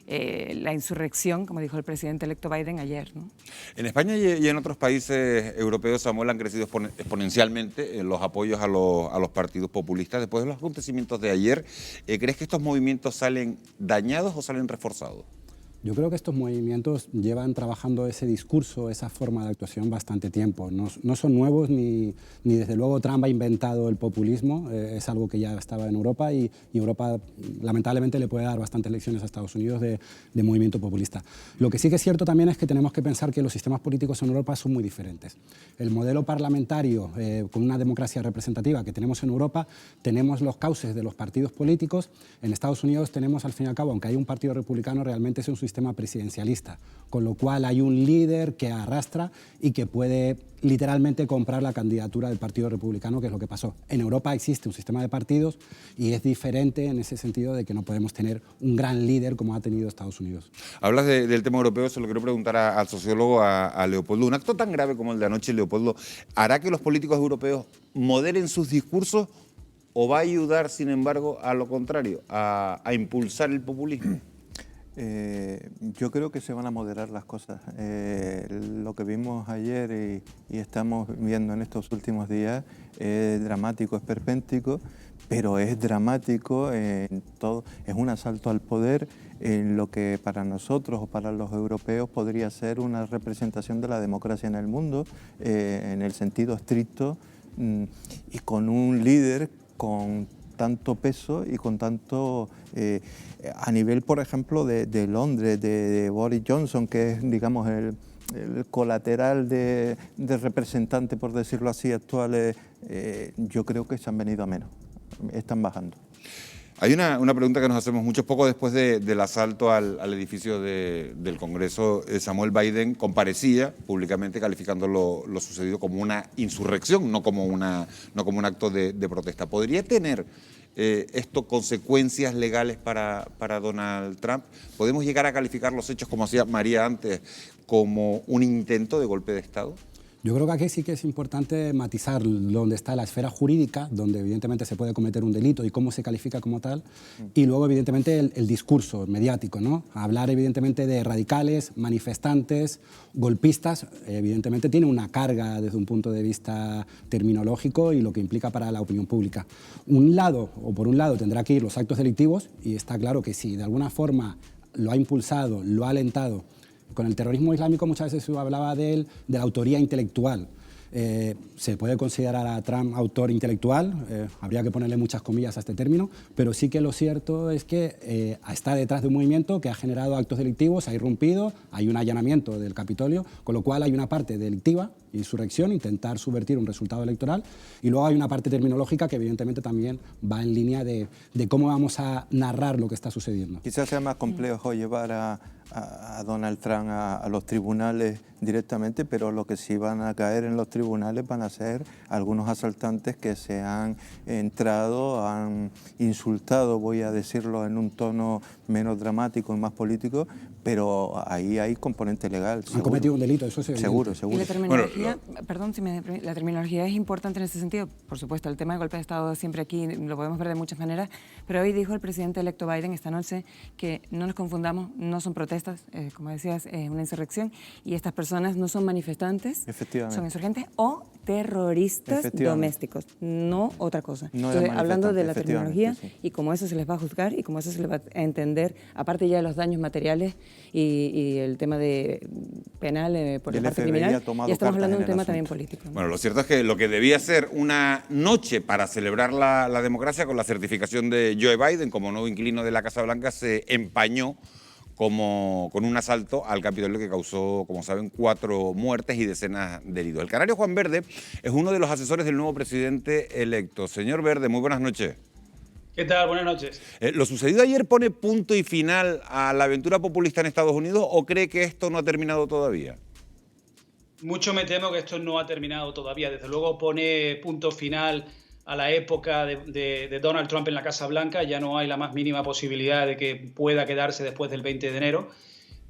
la insurrección, como dijo el presidente electo Biden ayer, ¿no? En España y en otros países europeos, Samuel, han crecido exponencialmente los apoyos a los partidos populistas. Después de los acontecimientos de ayer, ¿crees que estos movimientos salen dañados o salen reforzados? Yo creo que estos movimientos llevan trabajando ese discurso, esa forma de actuación bastante tiempo. No son nuevos ni desde luego Trump ha inventado el populismo, es algo que ya estaba en Europa y Europa lamentablemente le puede dar bastantes lecciones a Estados Unidos de movimiento populista. Lo que sí que es cierto también es que tenemos que pensar que los sistemas políticos en Europa son muy diferentes. El modelo parlamentario con una democracia representativa que tenemos en Europa, tenemos los cauces de los partidos políticos. En Estados Unidos tenemos al fin y al cabo, aunque hay un partido republicano, realmente es un sistema presidencialista, con lo cual hay un líder que arrastra y que puede literalmente comprar la candidatura del Partido Republicano, que es lo que pasó. En Europa existe un sistema de partidos y es diferente en ese sentido de que no podemos tener un gran líder como ha tenido Estados Unidos. Hablas del tema europeo, se lo quiero preguntar al sociólogo, a Leopoldo. Un acto tan grave como el de anoche, Leopoldo, ¿hará que los políticos europeos moderen sus discursos o va a ayudar, sin embargo, a lo contrario, a impulsar el populismo? Yo creo que se van a moderar las cosas. Lo que vimos ayer y estamos viendo en estos últimos días es dramático, esperpéntico, pero es dramático en todo. Es un asalto al poder en lo que para nosotros o para los europeos podría ser una representación de la democracia en el mundo, en el sentido estricto, y con un líder con tanto peso y con tanto, a nivel, por ejemplo, de Londres, de Boris Johnson, que es, digamos, el colateral de representante, por decirlo así, actuales, yo creo que se han venido a menos, están bajando. Hay una pregunta que nos hacemos mucho poco después del asalto al edificio del Congreso. Samuel Biden comparecía públicamente calificando lo sucedido como una insurrección, no como un acto de protesta. ¿Podría tener esto consecuencias legales para Donald Trump? ¿Podemos llegar a calificar los hechos, como hacía María antes, como un intento de golpe de Estado? Yo creo que aquí sí que es importante matizar dónde está la esfera jurídica, donde evidentemente se puede cometer un delito y cómo se califica como tal, y luego evidentemente el discurso mediático, ¿no? Hablar evidentemente de radicales, manifestantes, golpistas, evidentemente tiene una carga desde un punto de vista terminológico y lo que implica para la opinión pública. Por un lado tendrá que ir los actos delictivos, y está claro que si de alguna forma lo ha impulsado, lo ha alentado. Con el terrorismo islámico muchas veces se hablaba de la autoría intelectual. Se puede considerar a Trump autor intelectual, habría que ponerle muchas comillas a este término, pero sí que lo cierto es que está detrás de un movimiento que ha generado actos delictivos, ha irrumpido, hay un allanamiento del Capitolio, con lo cual hay una parte delictiva, insurrección, intentar subvertir un resultado electoral, y luego hay una parte terminológica que evidentemente también va en línea de cómo vamos a narrar lo que está sucediendo. Quizás sea más complejo llevar a Donald Trump a los tribunales directamente, pero lo que sí van a caer en los tribunales van a ser algunos asaltantes que se han entrado, han insultado, voy a decirlo en un tono menos dramático y más político, pero ahí hay componente legal. Han cometido un delito, eso es evidente. Seguro. Y la terminología, la terminología es importante en ese sentido. Por supuesto, el tema de golpe de Estado siempre aquí lo podemos ver de muchas maneras, pero hoy dijo el presidente electo Biden esta noche que no nos confundamos, no son protestas, protestas, como decías, una insurrección, y estas personas no son manifestantes, Efectivamente. son insurgentes o terroristas domésticos, no otra cosa. No Entonces, hablando de la efectivamente, terminología sí. y cómo eso se les va a juzgar y cómo eso se les va a entender, aparte ya de los daños materiales y el tema de penal por la parte criminal, ya estamos hablando de un tema también político, ¿no? Bueno, lo cierto es que lo que debía ser una noche para celebrar la democracia con la certificación de Joe Biden como nuevo inquilino de la Casa Blanca se empañó con un asalto al Capitolio que causó, como saben, 4 muertes y decenas de heridos. El canario Juan Verde es uno de los asesores del nuevo presidente electo. Señor Verde, muy buenas noches. ¿Qué tal? Buenas noches. ¿Lo sucedido ayer pone punto y final a la aventura populista en Estados Unidos o cree que esto no ha terminado todavía? Mucho me temo que esto no ha terminado todavía. Desde luego pone punto final a la época de Donald Trump en la Casa Blanca. Ya no hay la más mínima posibilidad de que pueda quedarse después del 20 de enero.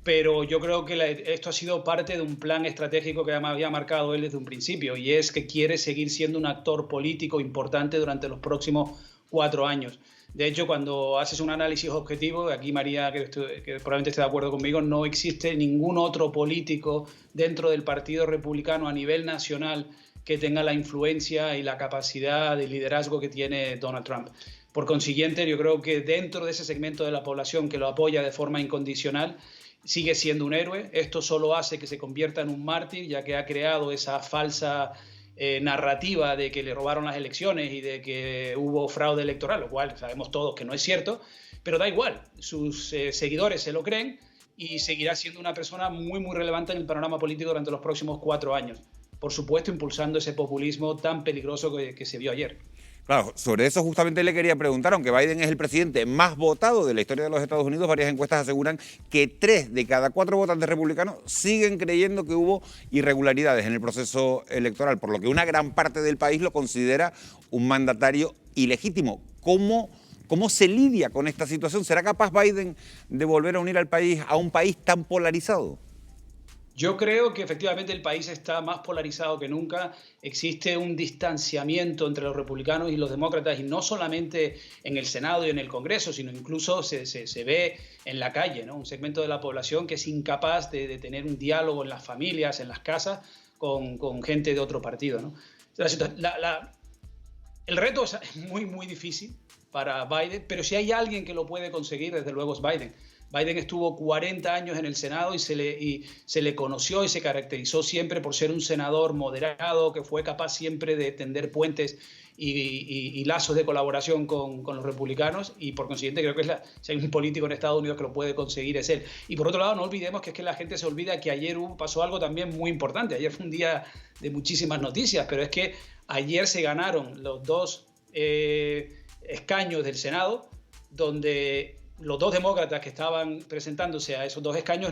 Pero yo creo que esto ha sido parte de un plan estratégico que había marcado él desde un principio, y es que quiere seguir siendo un actor político importante durante los próximos 4 años. De hecho, cuando haces un análisis objetivo, aquí María, que probablemente esté de acuerdo conmigo, no existe ningún otro político dentro del Partido Republicano a nivel nacional que tenga la influencia y la capacidad de liderazgo que tiene Donald Trump. Por consiguiente, yo creo que dentro de ese segmento de la población que lo apoya de forma incondicional, sigue siendo un héroe. Esto solo hace que se convierta en un mártir, ya que ha creado esa falsa narrativa de que le robaron las elecciones y de que hubo fraude electoral, lo cual sabemos todos que no es cierto, pero da igual, sus seguidores se lo creen y seguirá siendo una persona muy, muy relevante en el panorama político durante los próximos 4 años. Por supuesto, impulsando ese populismo tan peligroso que se vio ayer. Claro, sobre eso justamente le quería preguntar, aunque Biden es el presidente más votado de la historia de los Estados Unidos, varias encuestas aseguran que 3 de cada 4 votantes republicanos siguen creyendo que hubo irregularidades en el proceso electoral, por lo que una gran parte del país lo considera un mandatario ilegítimo. ¿Cómo se lidia con esta situación? ¿Será capaz Biden de volver a unir al país a un país tan polarizado? Yo creo que efectivamente el país está más polarizado que nunca. Existe un distanciamiento entre los republicanos y los demócratas, y no solamente en el Senado y en el Congreso, sino incluso se ve en la calle, ¿no? Un segmento de la población que es incapaz de tener un diálogo en las familias, en las casas, con gente de otro partido, ¿no? El reto es muy, muy difícil para Biden, pero si hay alguien que lo puede conseguir, desde luego es Biden. Biden estuvo 40 años en el Senado y se le conoció y se caracterizó siempre por ser un senador moderado, que fue capaz siempre de tender puentes y lazos de colaboración con los republicanos, y por consiguiente creo que si hay un político en Estados Unidos que lo puede conseguir es él. Y por otro lado, no olvidemos que es que la gente se olvida que ayer pasó algo también muy importante. Ayer fue un día de muchísimas noticias, pero es que ayer se ganaron los 2 escaños del Senado, donde los 2 demócratas que estaban presentándose a esos 2 escaños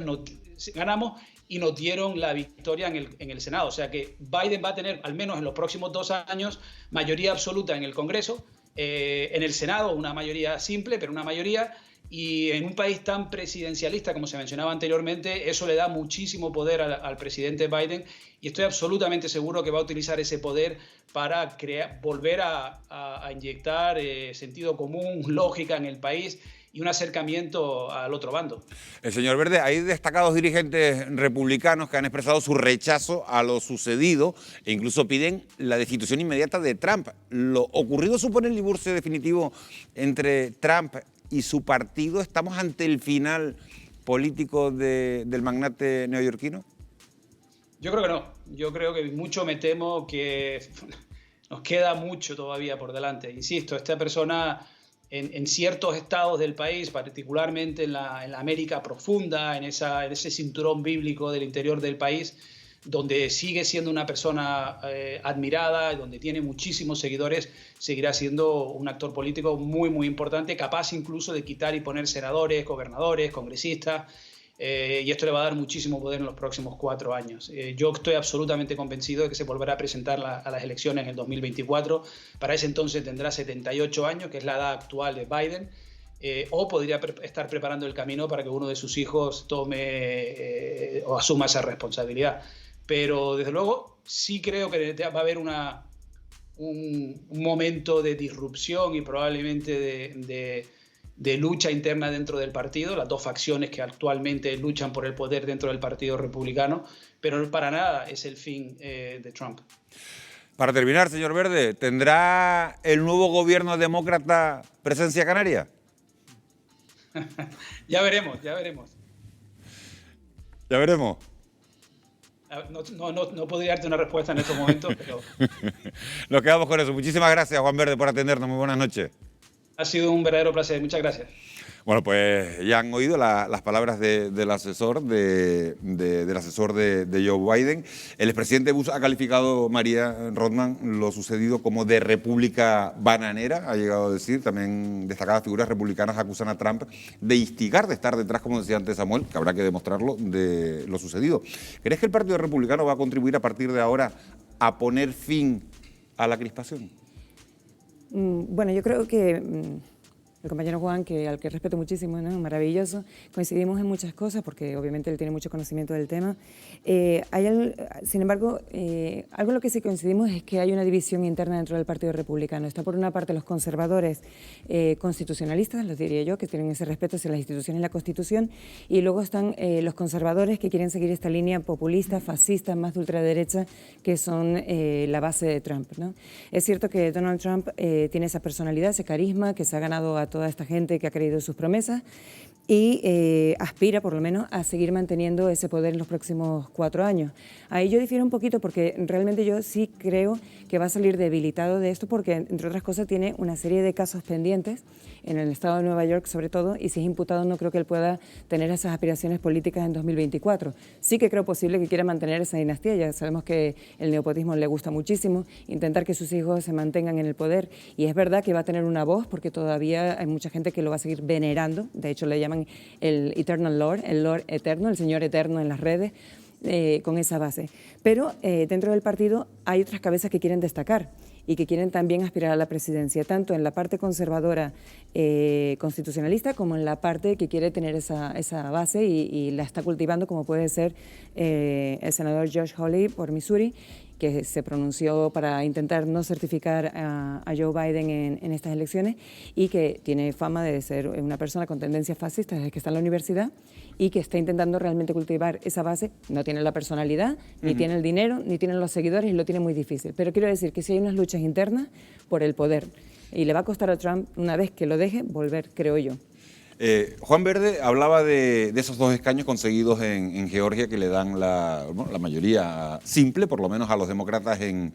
ganamos y nos dieron la victoria en el Senado. O sea que Biden va a tener, al menos en los próximos 2 años, mayoría absoluta en el Congreso, en el Senado una mayoría simple, pero una mayoría, y en un país tan presidencialista como se mencionaba anteriormente, eso le da muchísimo poder al presidente Biden, y estoy absolutamente seguro que va a utilizar ese poder para volver a inyectar sentido común, lógica en el país, y un acercamiento al otro bando. Señor Verde, hay destacados dirigentes republicanos que han expresado su rechazo a lo sucedido e incluso piden la destitución inmediata de Trump. ¿Lo ocurrido supone el divorcio definitivo entre Trump y su partido? ¿Estamos ante el final político del magnate neoyorquino? Yo creo que no. Yo creo que mucho me temo que nos queda mucho todavía por delante. Insisto, esta persona en ciertos estados del país, particularmente en la América profunda, en ese cinturón bíblico del interior del país, donde sigue siendo una persona admirada, donde tiene muchísimos seguidores, seguirá siendo un actor político muy, muy importante, capaz incluso de quitar y poner senadores, gobernadores, congresistas, y esto le va a dar muchísimo poder en los próximos 4 años. Yo estoy absolutamente convencido de que se volverá a presentar a las elecciones en el 2024. Para ese entonces tendrá 78 años, que es la edad actual de Biden, o podría estar preparando el camino para que uno de sus hijos tome o asuma esa responsabilidad. Pero desde luego sí creo que va a haber un momento de disrupción y probablemente de lucha interna dentro del partido, las dos facciones que actualmente luchan por el poder dentro del Partido Republicano, pero para nada es el fin de Trump. Para terminar, señor Verde, ¿tendrá el nuevo gobierno demócrata presencia canaria? Ya veremos, ya veremos. Ya veremos. No podría darte una respuesta en estos momentos, pero... Nos quedamos con eso. Muchísimas gracias, Juan Verde, por atendernos. Muy buenas noches. Ha sido un verdadero placer. Muchas gracias. Bueno, pues ya han oído las palabras del asesor de Joe Biden. El expresidente Bush ha calificado, María Rodman, lo sucedido como de república bananera, ha llegado a decir. También destacadas figuras republicanas acusan a Trump de instigar, de estar detrás, como decía antes Samuel, que habrá que demostrarlo, de lo sucedido. ¿Crees que el Partido Republicano va a contribuir a partir de ahora a poner fin a la crispación? Bueno, yo creo que el compañero Juan, al que respeto muchísimo, ¿no? Maravilloso, coincidimos en muchas cosas porque obviamente él tiene mucho conocimiento del tema. Sin embargo, algo en lo que sí coincidimos es que hay una división interna dentro del Partido Republicano. Está por una parte los conservadores constitucionalistas, los diría yo, que tienen ese respeto hacia las instituciones y la Constitución, y luego están los conservadores que quieren seguir esta línea populista, fascista, más de ultraderecha, que son la base de Trump, ¿no? Es cierto que Donald Trump tiene esa personalidad, ese carisma, que se ha ganado a toda esta gente que ha creído en sus promesas y aspira, por lo menos, a seguir manteniendo ese poder en los próximos 4 años. Ahí yo difiero un poquito porque realmente yo sí creo que va a salir debilitado de esto porque, entre otras cosas, tiene una serie de casos pendientes en el estado de Nueva York, sobre todo, y si es imputado no creo que él pueda tener esas aspiraciones políticas en 2024. Sí que creo posible que quiera mantener esa dinastía, ya sabemos que el neopotismo le gusta muchísimo, intentar que sus hijos se mantengan en el poder, y es verdad que va a tener una voz porque todavía hay mucha gente que lo va a seguir venerando, de hecho le llaman el Eternal Lord, el Lord Eterno, el Señor Eterno en las redes, con esa base. Pero dentro del partido hay otras cabezas que quieren destacar y que quieren también aspirar a la presidencia, tanto en la parte conservadora constitucionalista como en la parte que quiere tener esa base y la está cultivando, como puede ser el senador Josh Hawley por Missouri, que se pronunció para intentar no certificar a Joe Biden en estas elecciones y que tiene fama de ser una persona con tendencias fascistas desde que está en la universidad y que está intentando realmente cultivar esa base. No tiene la personalidad, ni tiene el dinero, ni tiene los seguidores y lo tiene muy difícil. Pero quiero decir que sí hay unas luchas internas por el poder y le va a costar a Trump, una vez que lo deje, volver, creo yo. Juan Verde hablaba de esos 2 escaños conseguidos en Georgia que le dan la mayoría simple, por lo menos a los demócratas en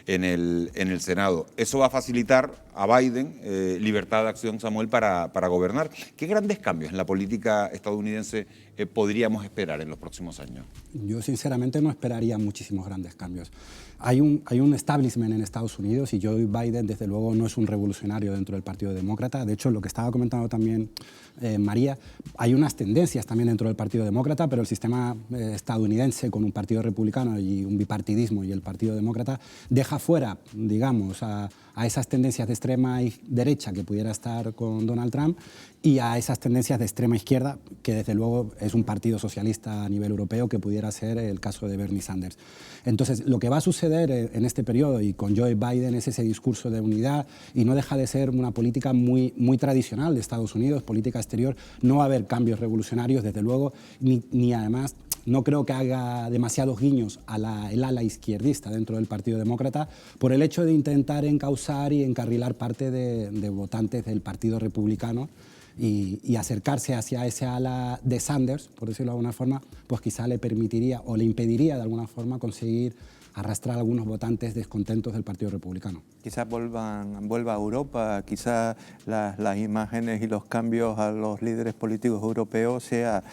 el Senado. Eso va a facilitar a Biden libertad de acción, Samuel, para gobernar. ¿Qué grandes cambios en la política estadounidense podríamos esperar en los próximos años? Yo sinceramente no esperaría muchísimos grandes cambios. Hay un establishment en Estados Unidos y Joe Biden desde luego no es un revolucionario dentro del Partido Demócrata. De hecho, lo que estaba comentando también María, hay unas tendencias también dentro del Partido Demócrata, pero el sistema estadounidense con un partido republicano y un bipartidismo y el Partido Demócrata deja fuera, digamos, a esas tendencias de extrema derecha que pudiera estar con Donald Trump y a esas tendencias de extrema izquierda, que desde luego es un partido socialista a nivel europeo, que pudiera ser el caso de Bernie Sanders. Entonces, lo que va a suceder en este periodo y con Joe Biden es ese discurso de unidad y no deja de ser una política muy tradicional de Estados Unidos, política exterior. No va a haber cambios revolucionarios, desde luego, ni además no creo que haga demasiados guiños al ala izquierdista dentro del Partido Demócrata por el hecho de intentar encauzar y encarrilar parte de votantes del Partido Republicano y acercarse hacia ese ala de Sanders, por decirlo de alguna forma, pues quizá le permitiría o le impediría de alguna forma conseguir arrastrar a algunos votantes descontentos del Partido Republicano. Quizás vuelva a Europa, quizás las imágenes y los cambios a los líderes políticos europeos sea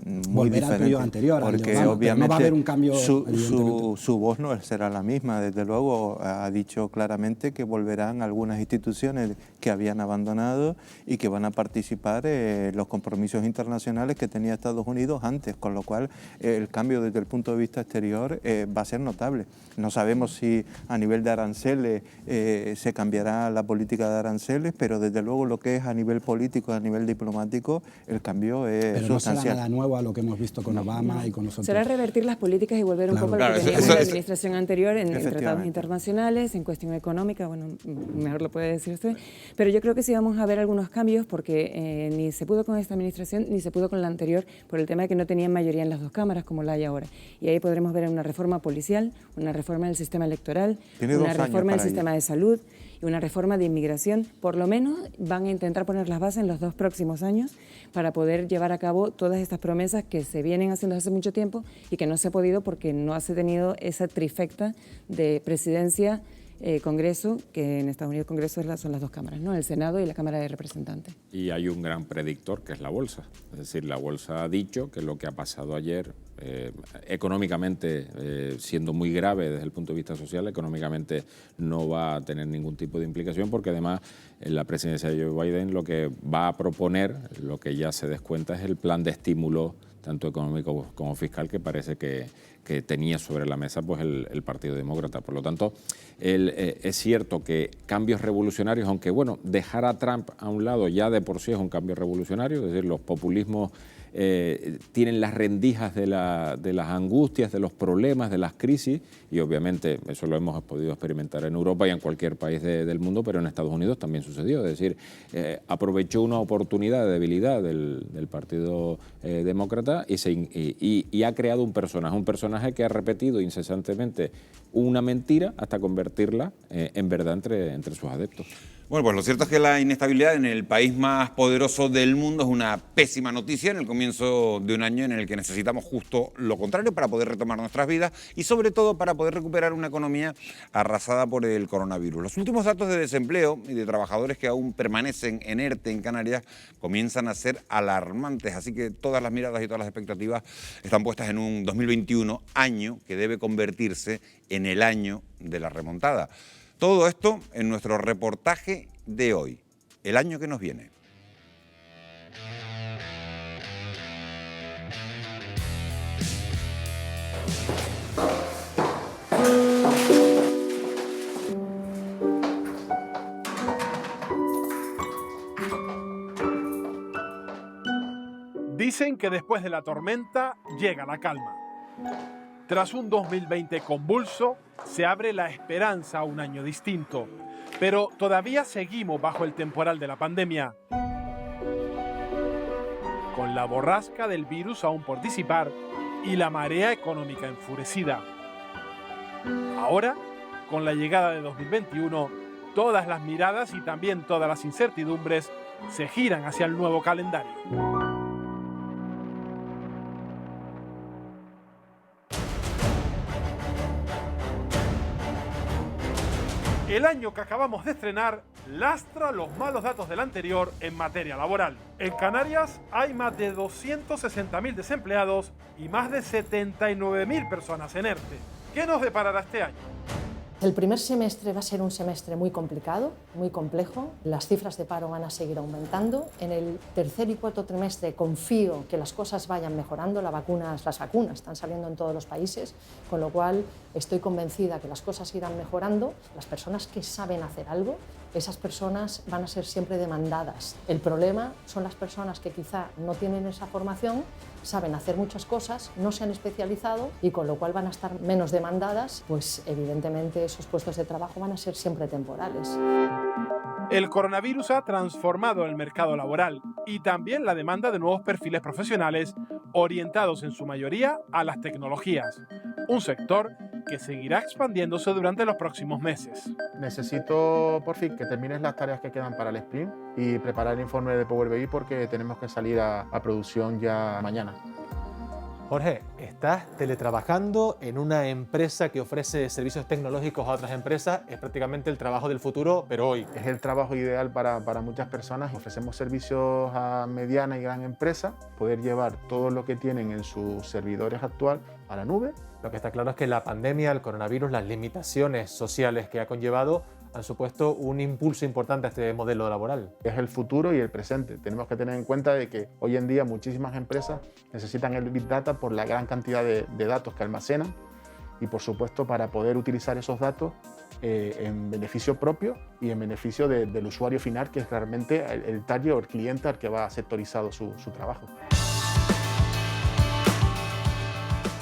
muy volver diferente. Al periodo anterior, porque al obviamente no va a haber un cambio. Su voz no será la misma. Desde luego ha dicho claramente que volverán algunas instituciones que habían abandonado y que van a participar en los compromisos internacionales que tenía Estados Unidos antes, con lo cual el cambio desde el punto de vista exterior va a ser notable. No sabemos si a nivel de aranceles se cambiará la política de aranceles, pero desde luego lo que es a nivel político, a nivel diplomático, el cambio es pero sustancial. No será nada nuevo a lo que hemos visto con Obama y con nosotros. Será revertir las políticas y volver un poco a lo que teníamos en la administración anterior en tratados internacionales, en cuestión económica, bueno, mejor lo puede decir usted, pero yo creo que sí vamos a ver algunos cambios porque que ni se pudo con esta administración ni se pudo con la anterior por el tema de que no tenían mayoría en las dos cámaras como la hay ahora. Y ahí podremos ver una reforma policial, una reforma del sistema electoral, una reforma del sistema de salud y una reforma de inmigración. Por lo menos van a intentar poner las bases en los 2 próximos años para poder llevar a cabo todas estas promesas que se vienen haciendo hace mucho tiempo y que no se ha podido porque no se ha tenido esa trifecta de presidencia, Congreso, que en Estados Unidos Congreso son las 2 cámaras, ¿no? El Senado y la Cámara de Representantes. Y hay un gran predictor que es la bolsa. Es decir, la bolsa ha dicho que lo que ha pasado ayer, económicamente, siendo muy grave desde el punto de vista social, económicamente no va a tener ningún tipo de implicación, porque además en la presidencia de Joe Biden lo que va a proponer, lo que ya se descuenta, es el plan de estímulo tanto económico como fiscal que parece que tenía sobre la mesa pues el Partido Demócrata. Por lo tanto, es cierto que cambios revolucionarios, aunque bueno, dejar a Trump a un lado ya de por sí es un cambio revolucionario, es decir, los populismos tienen las rendijas de las angustias, de los problemas, de las crisis, y obviamente eso lo hemos podido experimentar en Europa y en cualquier país del mundo, pero en Estados Unidos también sucedió. Es decir, aprovechó una oportunidad de debilidad del Partido Demócrata y ha creado un personaje que ha repetido incesantemente una mentira hasta convertirla en verdad entre sus adeptos. Bueno, pues lo cierto es que la inestabilidad en el país más poderoso del mundo es una pésima noticia en el comienzo de un año en el que necesitamos justo lo contrario para poder retomar nuestras vidas y sobre todo para poder recuperar una economía arrasada por el coronavirus. Los últimos datos de desempleo y de trabajadores que aún permanecen en ERTE en Canarias comienzan a ser alarmantes, así que todas las miradas y todas las expectativas están puestas en un 2021, año que debe convertirse en el año de la remontada. Todo esto en nuestro reportaje de hoy, el año que nos viene. Dicen que después de la tormenta llega la calma. Tras un 2020 convulso, se abre la esperanza a un año distinto. Pero todavía seguimos bajo el temporal de la pandemia, con la borrasca del virus aún por disipar y la marea económica enfurecida. Ahora, con la llegada de 2021, todas las miradas y también todas las incertidumbres se giran hacia el nuevo calendario. El año que acabamos de estrenar lastra los malos datos del anterior en materia laboral. En Canarias hay más de 260.000 desempleados y más de 79.000 personas en ERTE. ¿Qué nos deparará este año? El primer semestre va a ser un semestre muy complicado, muy complejo. Las cifras de paro van a seguir aumentando. En el tercer y cuarto trimestre confío que las cosas vayan mejorando. Las vacunas están saliendo en todos los países, con lo cual estoy convencida que las cosas irán mejorando. Las personas que saben hacer algo, esas personas van a ser siempre demandadas. El problema son las personas que quizá no tienen esa formación, saben hacer muchas cosas, no se han especializado y con lo cual van a estar menos demandadas, pues evidentemente esos puestos de trabajo van a ser siempre temporales. El coronavirus ha transformado el mercado laboral y también la demanda de nuevos perfiles profesionales orientados en su mayoría a las tecnologías, un sector que seguirá expandiéndose durante los próximos meses. Necesito por fin que termines las tareas que quedan para el sprint y preparar el informe de Power BI porque tenemos que salir a producción ya mañana. Jorge, estás teletrabajando en una empresa que ofrece servicios tecnológicos a otras empresas. Es prácticamente el trabajo del futuro, pero hoy. Es el trabajo ideal para muchas personas. Ofrecemos servicios a mediana y gran empresa, poder llevar todo lo que tienen en sus servidores actual a la nube. Lo que está claro es que la pandemia, el coronavirus, las limitaciones sociales que ha conllevado han supuesto un impulso importante a este modelo laboral. Es el futuro y el presente. Tenemos que tener en cuenta de que hoy en día muchísimas empresas necesitan el Big Data por la gran cantidad de datos que almacenan y por supuesto para poder utilizar esos datos en beneficio propio y en beneficio del usuario final, que es realmente el target o el cliente al que va sectorizado su trabajo.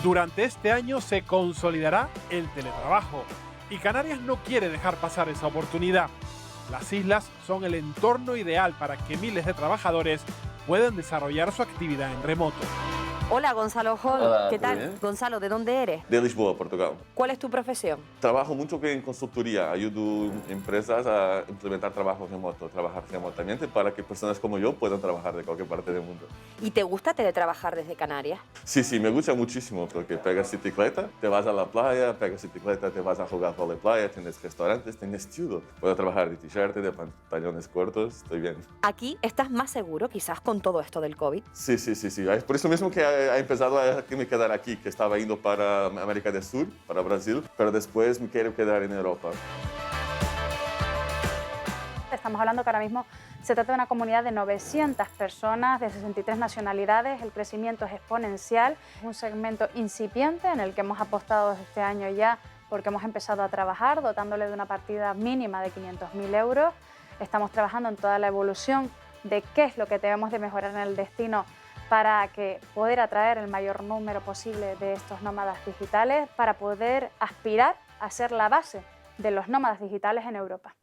Durante este año se consolidará el teletrabajo y Canarias no quiere dejar pasar esa oportunidad. Las islas son el entorno ideal para que miles de trabajadores puedan desarrollar su actividad en remoto. Hola, Gonzalo Hall. Hola, ¿Qué ¿todo tal? bien? Gonzalo, ¿de dónde eres? De Lisboa, Portugal. ¿Cuál es tu profesión? Trabajo mucho en consultoría, ayudo empresas a implementar trabajos remotos, trabajar remotamente para que personas como yo puedan trabajar de cualquier parte del mundo. ¿Y te gusta teletrabajar desde Canarias? Sí, me gusta muchísimo porque pegas bicicleta, te vas a la playa, pegas bicicleta, te vas a jugar vóley playa, tienes restaurantes, tienes todo. Puedo trabajar de t-shirt, de pantalones cortos, estoy bien. Aquí estás más seguro, quizás con todo esto del COVID. Sí. Es por eso mismo que he empezado a me quedar aquí, que estaba yendo para América del Sur, para Brasil, pero después me quiero quedar en Europa. Estamos hablando que ahora mismo se trata de una comunidad de 900 personas de 63 nacionalidades. El crecimiento es exponencial. Es un segmento incipiente en el que hemos apostado desde este año ya porque hemos empezado a trabajar dotándole de una partida mínima de 500.000 euros. Estamos trabajando en toda la evolución de qué es lo que debemos de mejorar en el destino para que poder atraer el mayor número posible de estos nómadas digitales, para poder aspirar a ser la base de los nómadas digitales en Europa.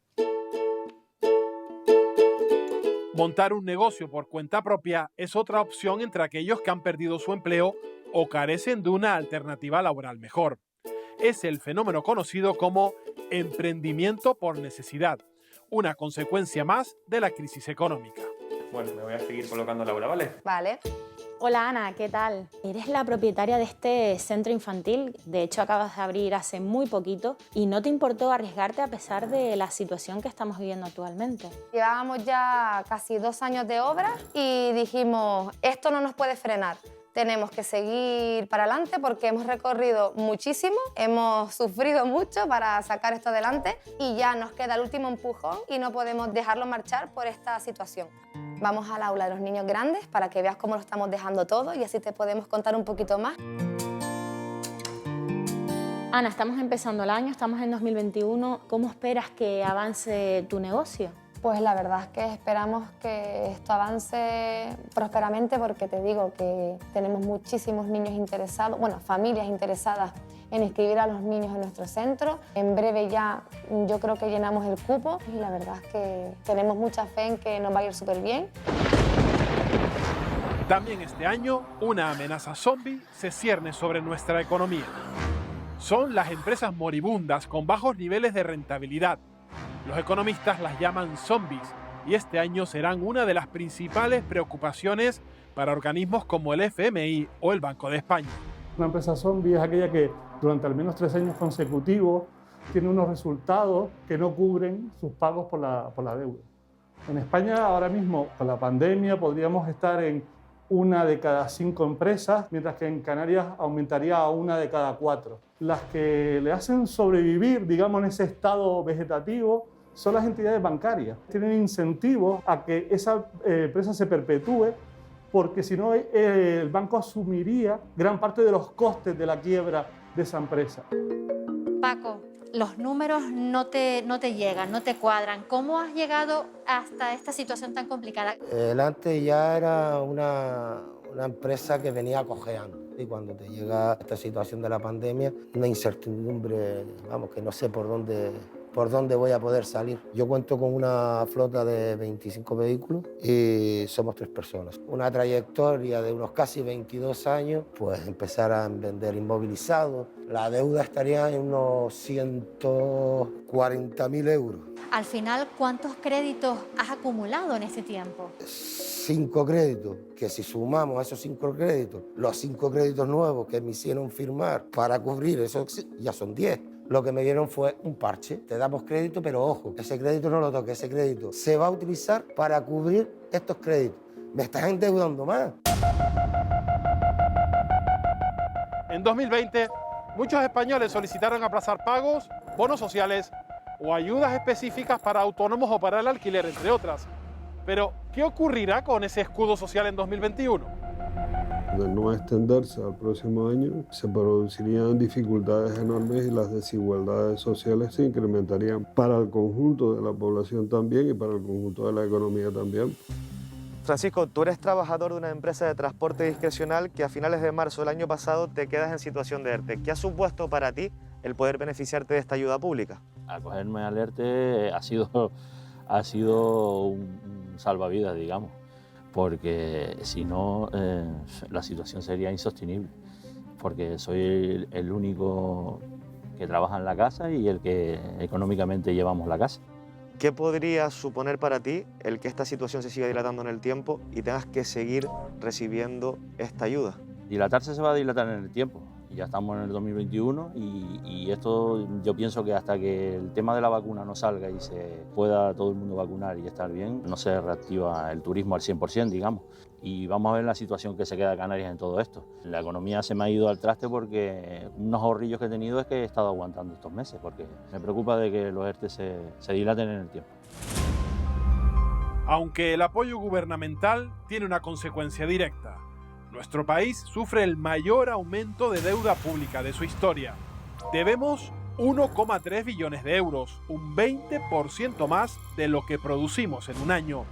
Montar un negocio por cuenta propia es otra opción entre aquellos que han perdido su empleo o carecen de una alternativa laboral mejor. Es el fenómeno conocido como emprendimiento por necesidad, una consecuencia más de la crisis económica. Bueno, me voy a seguir colocando Laura, ¿vale? Vale. Hola Ana, ¿qué tal? Eres la propietaria de este centro infantil, de hecho acabas de abrir hace muy poquito y ¿no te importó arriesgarte a pesar de la situación que estamos viviendo actualmente? Llevábamos ya casi 2 años de obra y dijimos, esto no nos puede frenar. Tenemos que seguir para adelante porque hemos recorrido muchísimo, hemos sufrido mucho para sacar esto adelante y ya nos queda el último empujón y no podemos dejarlo marchar por esta situación. Vamos al aula de los niños grandes para que veas cómo lo estamos dejando todo y así te podemos contar un poquito más. Ana, estamos empezando el año, estamos en 2021. ¿Cómo esperas que avance tu negocio? Pues la verdad es que esperamos que esto avance prósperamente porque te digo que tenemos muchísimos niños interesados, bueno, familias interesadas en inscribir a los niños en nuestro centro. En breve ya yo creo que llenamos el cupo y la verdad es que tenemos mucha fe en que nos va a ir súper bien. También este año, una amenaza zombie se cierne sobre nuestra economía. Son las empresas moribundas con bajos niveles de rentabilidad. Los economistas las llaman zombies y este año serán una de las principales preocupaciones para organismos como el FMI o el Banco de España. Una empresa zombie es aquella que durante al menos 3 años consecutivos tiene unos resultados que no cubren sus pagos por la deuda. En España ahora mismo, con la pandemia, podríamos estar en 1 de cada 5 empresas, mientras que en Canarias aumentaría a 1 de cada 4. Las que le hacen sobrevivir, digamos, en ese estado vegetativo, son las entidades bancarias. Tienen incentivos a que esa empresa se perpetúe, porque si no, el banco asumiría gran parte de los costes de la quiebra de esa empresa. Paco, los números no te llegan, no te cuadran. ¿Cómo has llegado hasta esta situación tan complicada? El antes ya era una empresa que venía cojeando. Y cuando te llega esta situación de la pandemia, una incertidumbre, vamos, que no sé por dónde voy a poder salir. Yo cuento con una flota de 25 vehículos y somos 3 personas. Una trayectoria de unos casi 22 años, pues empezar a vender inmovilizados. La deuda estaría en unos 140.000 euros. Al final, ¿cuántos créditos has acumulado en ese tiempo? 5 créditos, que si sumamos a esos 5 créditos, los 5 créditos nuevos que me hicieron firmar para cubrir eso, ya son 10. Lo que me dieron fue un parche. Te damos crédito, pero ojo, ese crédito no lo toques, ese crédito se va a utilizar para cubrir estos créditos. Me estás endeudando más. En 2020, muchos españoles solicitaron aplazar pagos, bonos sociales o ayudas específicas para autónomos o para el alquiler, entre otras. Pero, ¿qué ocurrirá con ese escudo social en 2021? De no extenderse al próximo año, se producirían dificultades enormes y las desigualdades sociales se incrementarían para el conjunto de la población también y para el conjunto de la economía también. Francisco, tú eres trabajador de una empresa de transporte discrecional que a finales de marzo del año pasado te quedas en situación de ERTE. ¿Qué ha supuesto para ti el poder beneficiarte de esta ayuda pública? Acogerme al ERTE ha sido ha sido un salvavidas, digamos, porque si no, la situación sería insostenible, porque soy el único que trabaja en la casa y el que económicamente llevamos la casa. ¿Qué podría suponer para ti el que esta situación se siga dilatando en el tiempo y tengas que seguir recibiendo esta ayuda? Dilatarse se va a dilatar en el tiempo. Ya estamos en el 2021 y esto yo pienso que hasta que el tema de la vacuna no salga y se pueda todo el mundo vacunar y estar bien, no se reactiva el turismo al 100%, digamos. Y vamos a ver la situación que se queda Canarias en todo esto. La economía se me ha ido al traste porque unos ahorrillos que he tenido es que he estado aguantando estos meses, porque me preocupa de que los ERTE se dilaten en el tiempo. Aunque el apoyo gubernamental tiene una consecuencia directa. Nuestro país sufre el mayor aumento de deuda pública de su historia. Debemos 1,3 billones de euros, un 20% más de lo que producimos en un año.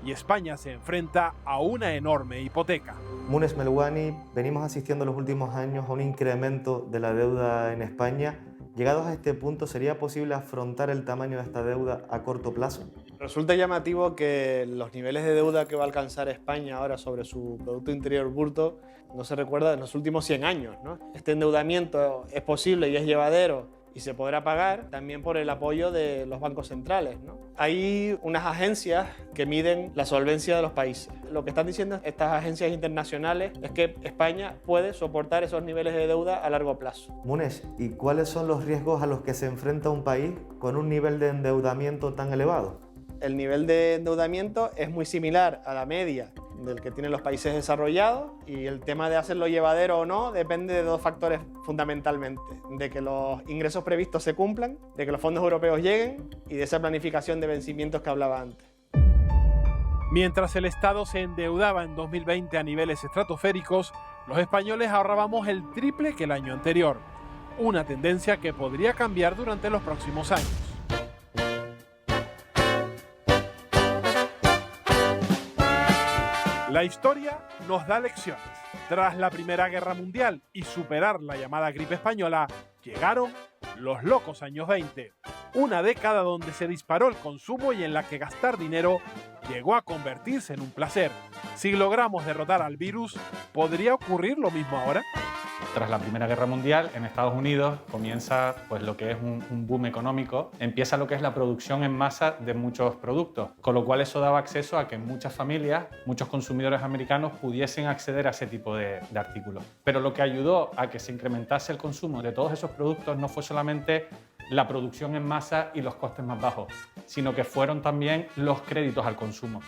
Y España se enfrenta a una enorme hipoteca. Munes Melwani, venimos asistiendo en los últimos años a un incremento de la deuda en España. Llegados a este punto, ¿sería posible afrontar el tamaño de esta deuda a corto plazo? Resulta llamativo que los niveles de deuda que va a alcanzar España ahora sobre su Producto Interior Bruto no se recuerda en los últimos 100 años, ¿no? Este endeudamiento es posible y es llevadero y se podrá pagar también por el apoyo de los bancos centrales, ¿no? Hay unas agencias que miden la solvencia de los países. Lo que están diciendo estas agencias internacionales es que España puede soportar esos niveles de deuda a largo plazo. Munes, ¿y cuáles son los riesgos a los que se enfrenta un país con un nivel de endeudamiento tan elevado? El nivel de endeudamiento es muy similar a la media del que tienen los países desarrollados y el tema de hacerlo llevadero o no depende de dos factores fundamentalmente, de que los ingresos previstos se cumplan, de que los fondos europeos lleguen y de esa planificación de vencimientos que hablaba antes. Mientras el Estado se endeudaba en 2020 a niveles estratosféricos, los españoles ahorrábamos el triple que el año anterior, una tendencia que podría cambiar durante los próximos años. La historia nos da lecciones. Tras la Primera Guerra Mundial y superar la llamada gripe española, llegaron los locos años 20. Una década donde se disparó el consumo y en la que gastar dinero llegó a convertirse en un placer. Si logramos derrotar al virus, ¿podría ocurrir lo mismo ahora? Tras la Primera Guerra Mundial, en Estados Unidos comienza pues, lo que es un boom económico, empieza lo que es la producción en masa de muchos productos, con lo cual eso daba acceso a que muchas familias, muchos consumidores americanos pudiesen acceder a ese tipo de artículos. Pero lo que ayudó a que se incrementase el consumo de todos esos productos no fue solamente la producción en masa y los costes más bajos, sino que fueron también los créditos al consumo.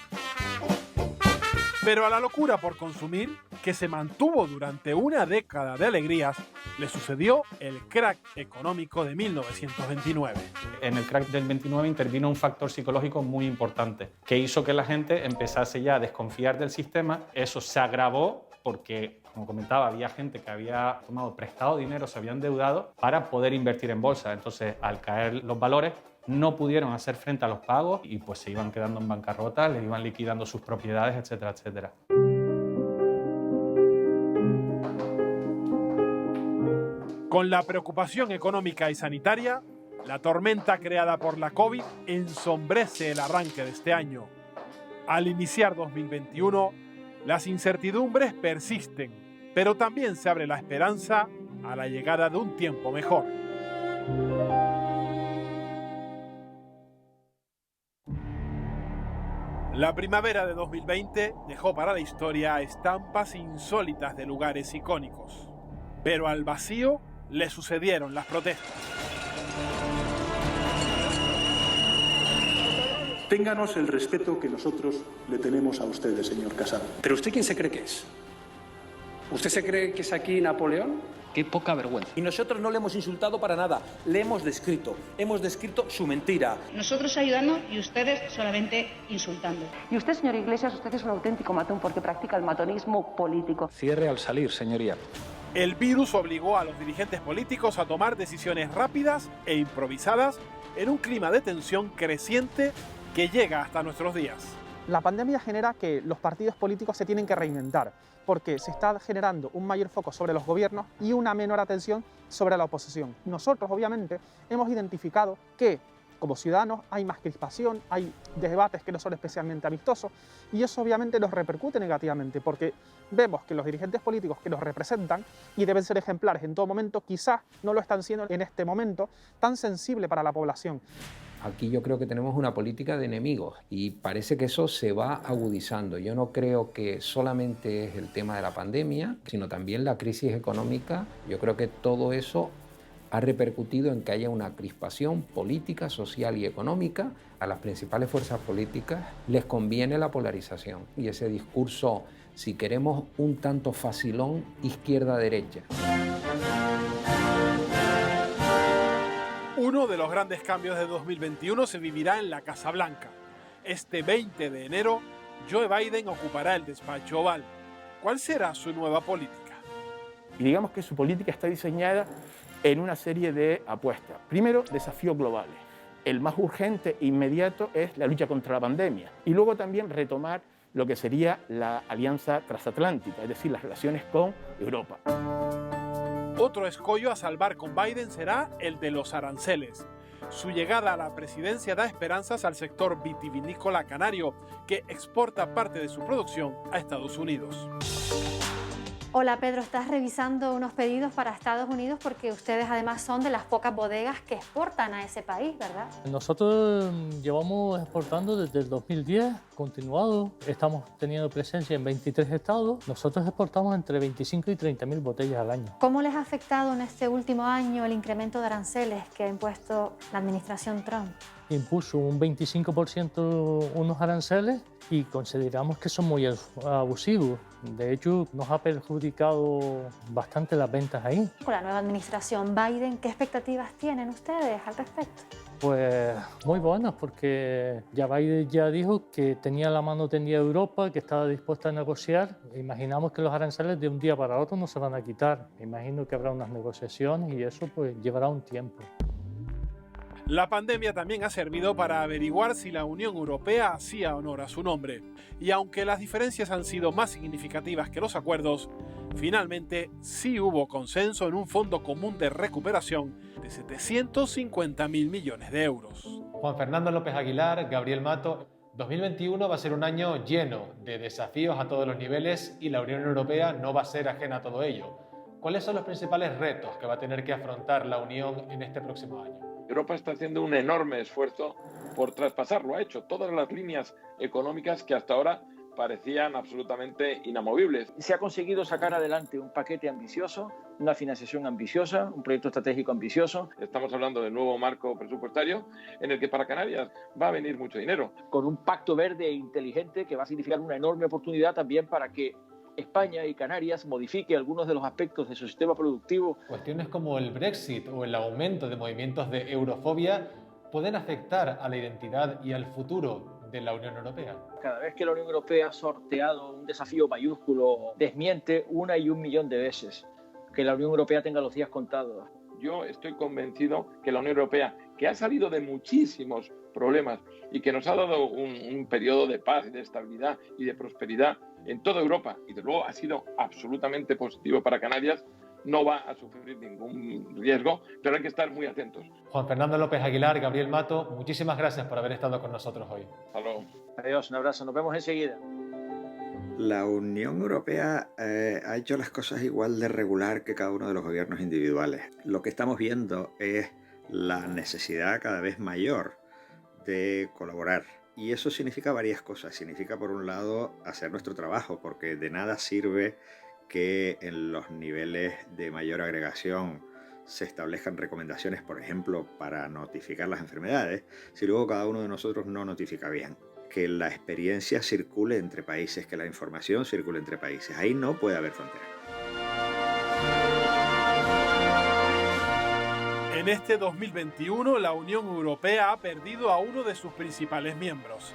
Pero a la locura por consumir, que se mantuvo durante una década de alegrías, le sucedió el crack económico de 1929. En el crack del 29 intervino un factor psicológico muy importante, que hizo que la gente empezase ya a desconfiar del sistema. Eso se agravó porque, como comentaba, había gente que había tomado prestado dinero, se había endeudado para poder invertir en bolsa. Entonces, al caer los valores, no pudieron hacer frente a los pagos y pues se iban quedando en bancarrota, les iban liquidando sus propiedades, etcétera, etcétera. Con la preocupación económica y sanitaria, la tormenta creada por la COVID ensombrece el arranque de este año. Al iniciar 2021, las incertidumbres persisten, pero también se abre la esperanza a la llegada de un tiempo mejor. La primavera de 2020 dejó para la historia estampas insólitas de lugares icónicos. Pero al vacío le sucedieron las protestas. Ténganos el respeto que nosotros le tenemos a ustedes, señor Casado. ¿Pero usted quién se cree que es? ¿Usted se cree que es aquí Napoleón? Qué poca vergüenza. Y nosotros no le hemos insultado para nada, le hemos descrito su mentira. Nosotros ayudando y ustedes solamente insultando. Y usted, señor Iglesias, usted es un auténtico matón porque practica el matonismo político. Cierre al salir, señoría. El virus obligó a los dirigentes políticos a tomar decisiones rápidas e improvisadas en un clima de tensión creciente que llega hasta nuestros días. La pandemia genera que los partidos políticos se tienen que reinventar, porque se está generando un mayor foco sobre los gobiernos y una menor atención sobre la oposición. Nosotros, obviamente, hemos identificado que como ciudadanos hay más crispación, hay debates que no son especialmente amistosos y eso obviamente nos repercute negativamente porque vemos que los dirigentes políticos que nos representan y deben ser ejemplares en todo momento, quizás no lo están siendo en este momento tan sensible para la población. Aquí yo creo que tenemos una política de enemigos y parece que eso se va agudizando. Yo no creo que solamente es el tema de la pandemia, sino también la crisis económica. Yo creo que todo eso ha repercutido en que haya una crispación política, social y económica. A las principales fuerzas políticas les conviene la polarización y ese discurso, si queremos, un tanto facilón izquierda-derecha. Uno de los grandes cambios de 2021 se vivirá en la Casa Blanca. Este 20 de enero, Joe Biden ocupará el despacho Oval. ¿Cuál será su nueva política? Y digamos que su política está diseñada en una serie de apuestas. Primero, desafíos globales. El más urgente e inmediato es la lucha contra la pandemia. Y luego también retomar lo que sería la alianza transatlántica, es decir, las relaciones con Europa. Otro escollo a salvar con Biden será el de los aranceles. Su llegada a la presidencia da esperanzas al sector vitivinícola canario, que exporta parte de su producción a Estados Unidos. Hola Pedro, estás revisando unos pedidos para Estados Unidos porque ustedes además son de las pocas bodegas que exportan a ese país, ¿verdad? Nosotros llevamos exportando desde el 2010, continuado. Estamos teniendo presencia en 23 estados. Nosotros exportamos entre 25 y 30.000 botellas al año. ¿Cómo les ha afectado en este último año el incremento de aranceles que ha impuesto la administración Trump? Impuso un 25% unos aranceles y consideramos que son muy abusivos. De hecho, nos ha perjudicado bastante las ventas ahí. Con la nueva administración Biden, ¿qué expectativas tienen ustedes al respecto? Pues muy buenas, porque ya Biden ya dijo que tenía la mano tendida a Europa, que estaba dispuesta a negociar. Imaginamos que los aranceles de un día para otro no se van a quitar. Imagino que habrá unas negociaciones y eso pues llevará un tiempo. La pandemia también ha servido para averiguar si la Unión Europea hacía honor a su nombre. Y aunque las diferencias han sido más significativas que los acuerdos, finalmente sí hubo consenso en un fondo común de recuperación de 750.000 millones de euros. Juan Fernando López Aguilar, Gabriel Mato, 2021 va a ser un año lleno de desafíos a todos los niveles y la Unión Europea no va a ser ajena a todo ello. ¿Cuáles son los principales retos que va a tener que afrontar la Unión en este próximo año? Europa está haciendo un enorme esfuerzo por traspasar, lo ha hecho, todas las líneas económicas que hasta ahora parecían absolutamente inamovibles. Se ha conseguido sacar adelante un paquete ambicioso, una financiación ambiciosa, un proyecto estratégico ambicioso. Estamos hablando del nuevo marco presupuestario en el que para Canarias va a venir mucho dinero. Con un pacto verde e inteligente que va a significar una enorme oportunidad también para que España y Canarias modifique algunos de los aspectos de su sistema productivo. Cuestiones como el Brexit o el aumento de movimientos de eurofobia pueden afectar a la identidad y al futuro de la Unión Europea. Cada vez que la Unión Europea ha sorteado un desafío mayúsculo, desmiente una y un millón de veces que la Unión Europea tenga los días contados. Yo estoy convencido que la Unión Europea, que ha salido de muchísimos problemas y que nos ha dado un periodo de paz, de estabilidad y de prosperidad en toda Europa, y de luego ha sido absolutamente positivo para Canarias, no va a sufrir ningún riesgo, pero hay que estar muy atentos. Juan Fernando López Aguilar, Gabriel Mato, muchísimas gracias por haber estado con nosotros hoy. Hasta luego. Adiós, un abrazo, nos vemos enseguida. La Unión Europea ha hecho las cosas igual de regular que cada uno de los gobiernos individuales. Lo que estamos viendo es la necesidad cada vez mayor de colaborar. Y eso significa varias cosas. Significa, por un lado, hacer nuestro trabajo, porque de nada sirve que en los niveles de mayor agregación se establezcan recomendaciones, por ejemplo, para notificar las enfermedades, si luego cada uno de nosotros no notifica bien. Que la experiencia circule entre países, que la información circule entre países. Ahí no puede haber fronteras. En este 2021, la Unión Europea ha perdido a uno de sus principales miembros.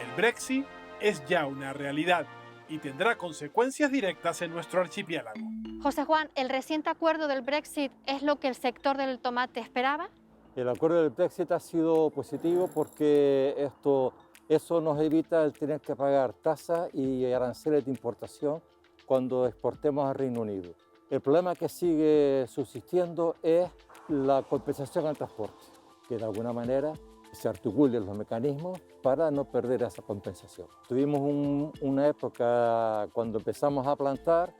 El Brexit es ya una realidad y tendrá consecuencias directas en nuestro archipiélago. José Juan, ¿el reciente acuerdo del Brexit es lo que el sector del tomate esperaba? El acuerdo del Brexit ha sido positivo porque eso nos evita el tener que pagar tasas y aranceles de importación cuando exportemos al Reino Unido. El problema que sigue subsistiendo es la compensación al transporte, que de alguna manera se articulen los mecanismos para no perder esa compensación. Tuvimos una época cuando empezamos a plantar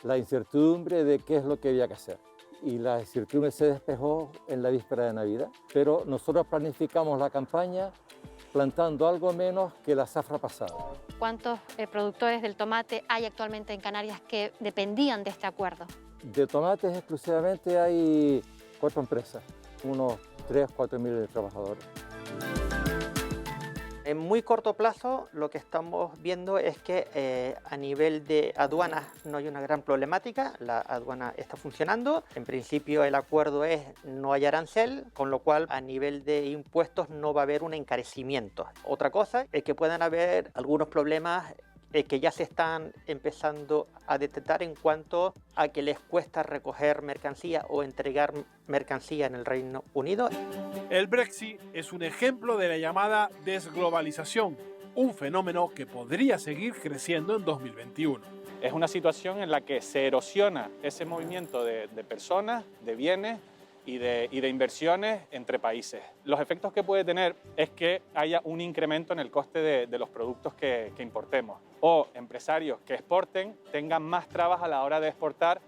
la incertidumbre de qué es lo que había que hacer. Y la incertidumbre se despejó en la víspera de Navidad, pero nosotros planificamos la campaña plantando algo menos que la zafra pasada. ¿Cuántos productores del tomate hay actualmente en Canarias que dependían de este acuerdo? De tomates exclusivamente hay 4 empresas, unos 3.000 o 4.000 trabajadores. En muy corto plazo lo que estamos viendo es que a nivel de aduanas no hay una gran problemática, la aduana está funcionando, en principio el acuerdo es no hay arancel, con lo cual a nivel de impuestos no va a haber un encarecimiento. Otra cosa es que puedan haber algunos problemas que ya se están empezando a detectar en cuanto a que les cuesta recoger mercancía o entregar mercancía en el Reino Unido. El Brexit es un ejemplo de la llamada desglobalización, un fenómeno que podría seguir creciendo en 2021. Es una situación en la que se erosiona ese movimiento de personas, de bienes y de inversiones entre países. Los efectos que puede tener es que haya un incremento en el coste de los productos que importemos, o empresarios que exporten tengan más trabas a la hora de exportar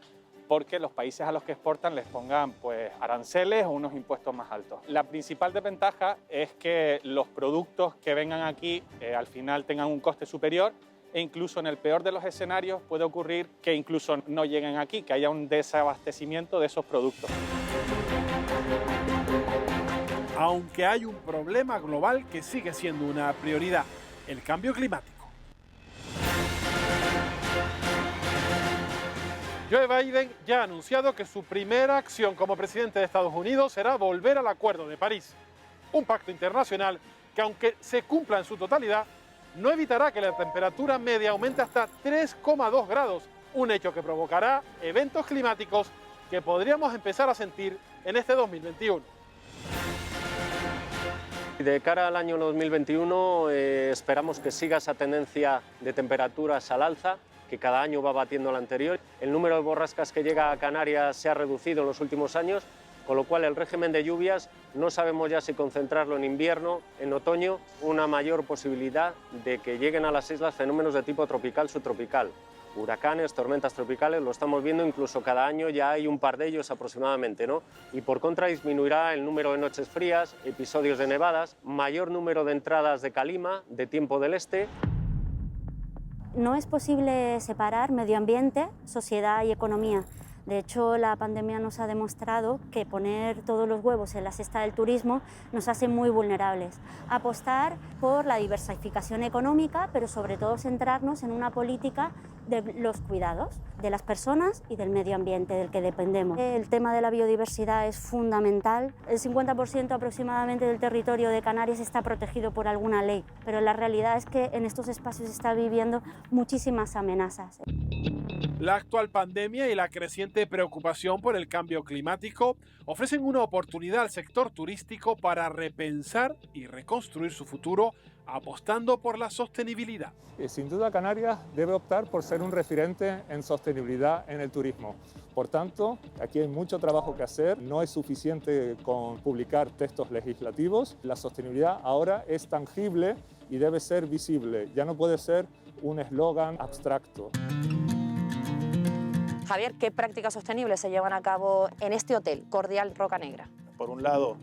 porque los países a los que exportan les pongan pues, aranceles o unos impuestos más altos. La principal desventaja es que los productos que vengan aquí al final tengan un coste superior, e incluso en el peor de los escenarios puede ocurrir que incluso no lleguen aquí, que haya un desabastecimiento de esos productos. Aunque hay un problema global que sigue siendo una prioridad, el cambio climático. Joe Biden ya ha anunciado que su primera acción como presidente de Estados Unidos será volver al Acuerdo de París, un pacto internacional que, aunque se cumpla en su totalidad, no evitará que la temperatura media aumente hasta 3,2 grados, un hecho que provocará eventos climáticos que podríamos empezar a sentir en este 2021. De cara al año 2021 esperamos que siga esa tendencia de temperaturas al alza, que cada año va batiendo la anterior. El número de borrascas que llega a Canarias se ha reducido en los últimos años, con lo cual el régimen de lluvias no sabemos ya si concentrarlo en invierno, en otoño, una mayor posibilidad de que lleguen a las islas fenómenos de tipo tropical, subtropical. Huracanes, tormentas tropicales, lo estamos viendo, incluso cada año ya hay un par de ellos aproximadamente, ¿no? Y por contra disminuirá el número de noches frías, episodios de nevadas, mayor número de entradas de calima, de tiempo del este. No es posible separar medio ambiente, sociedad y economía. De hecho, la pandemia nos ha demostrado que poner todos los huevos en la cesta del turismo nos hace muy vulnerables. Apostar por la diversificación económica, pero sobre todo centrarnos en una política de los cuidados de las personas y del medio ambiente del que dependemos. El tema de la biodiversidad es fundamental. El 50% aproximadamente del territorio de Canarias está protegido por alguna ley, pero la realidad es que en estos espacios se están viviendo muchísimas amenazas. La actual pandemia y la creciente preocupación por el cambio climático ofrecen una oportunidad al sector turístico para repensar y reconstruir su futuro, apostando por la sostenibilidad. Sin duda Canarias debe optar por ser un referente en sostenibilidad en el turismo. Por tanto, aquí hay mucho trabajo que hacer, no es suficiente con publicar textos legislativos, la sostenibilidad ahora es tangible y debe ser visible, ya no puede ser un eslogan abstracto. Javier, ¿qué prácticas sostenibles se llevan a cabo en este hotel, Cordial Roca Negra? Por un lado,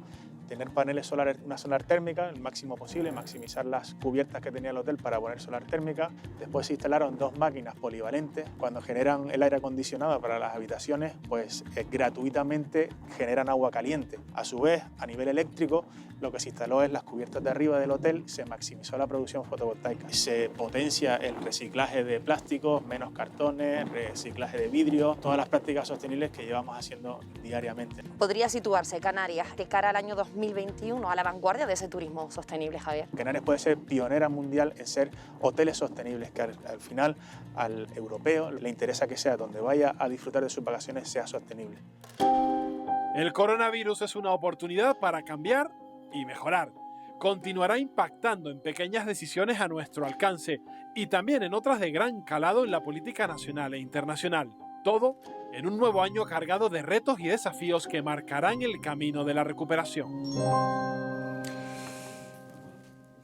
tener paneles solares, una solar térmica, el máximo posible, maximizar las cubiertas que tenía el hotel para poner solar térmica. Después se instalaron 2 máquinas polivalentes. Cuando generan el aire acondicionado para las habitaciones, pues gratuitamente generan agua caliente. A su vez, a nivel eléctrico, lo que se instaló es las cubiertas de arriba del hotel, se maximizó la producción fotovoltaica. Se potencia el reciclaje de plásticos, menos cartones, reciclaje de vidrio, todas las prácticas sostenibles que llevamos haciendo diariamente. ¿Podría situarse Canarias de cara al año 2021 a la vanguardia de ese turismo sostenible, Javier? Canarias puede ser pionera mundial en ser hoteles sostenibles, que al final al europeo le interesa que sea donde vaya a disfrutar de sus vacaciones sea sostenible. El coronavirus es una oportunidad para cambiar y mejorar. Continuará impactando en pequeñas decisiones a nuestro alcance y también en otras de gran calado en la política nacional e internacional. Todo en un nuevo año cargado de retos y desafíos que marcarán el camino de la recuperación.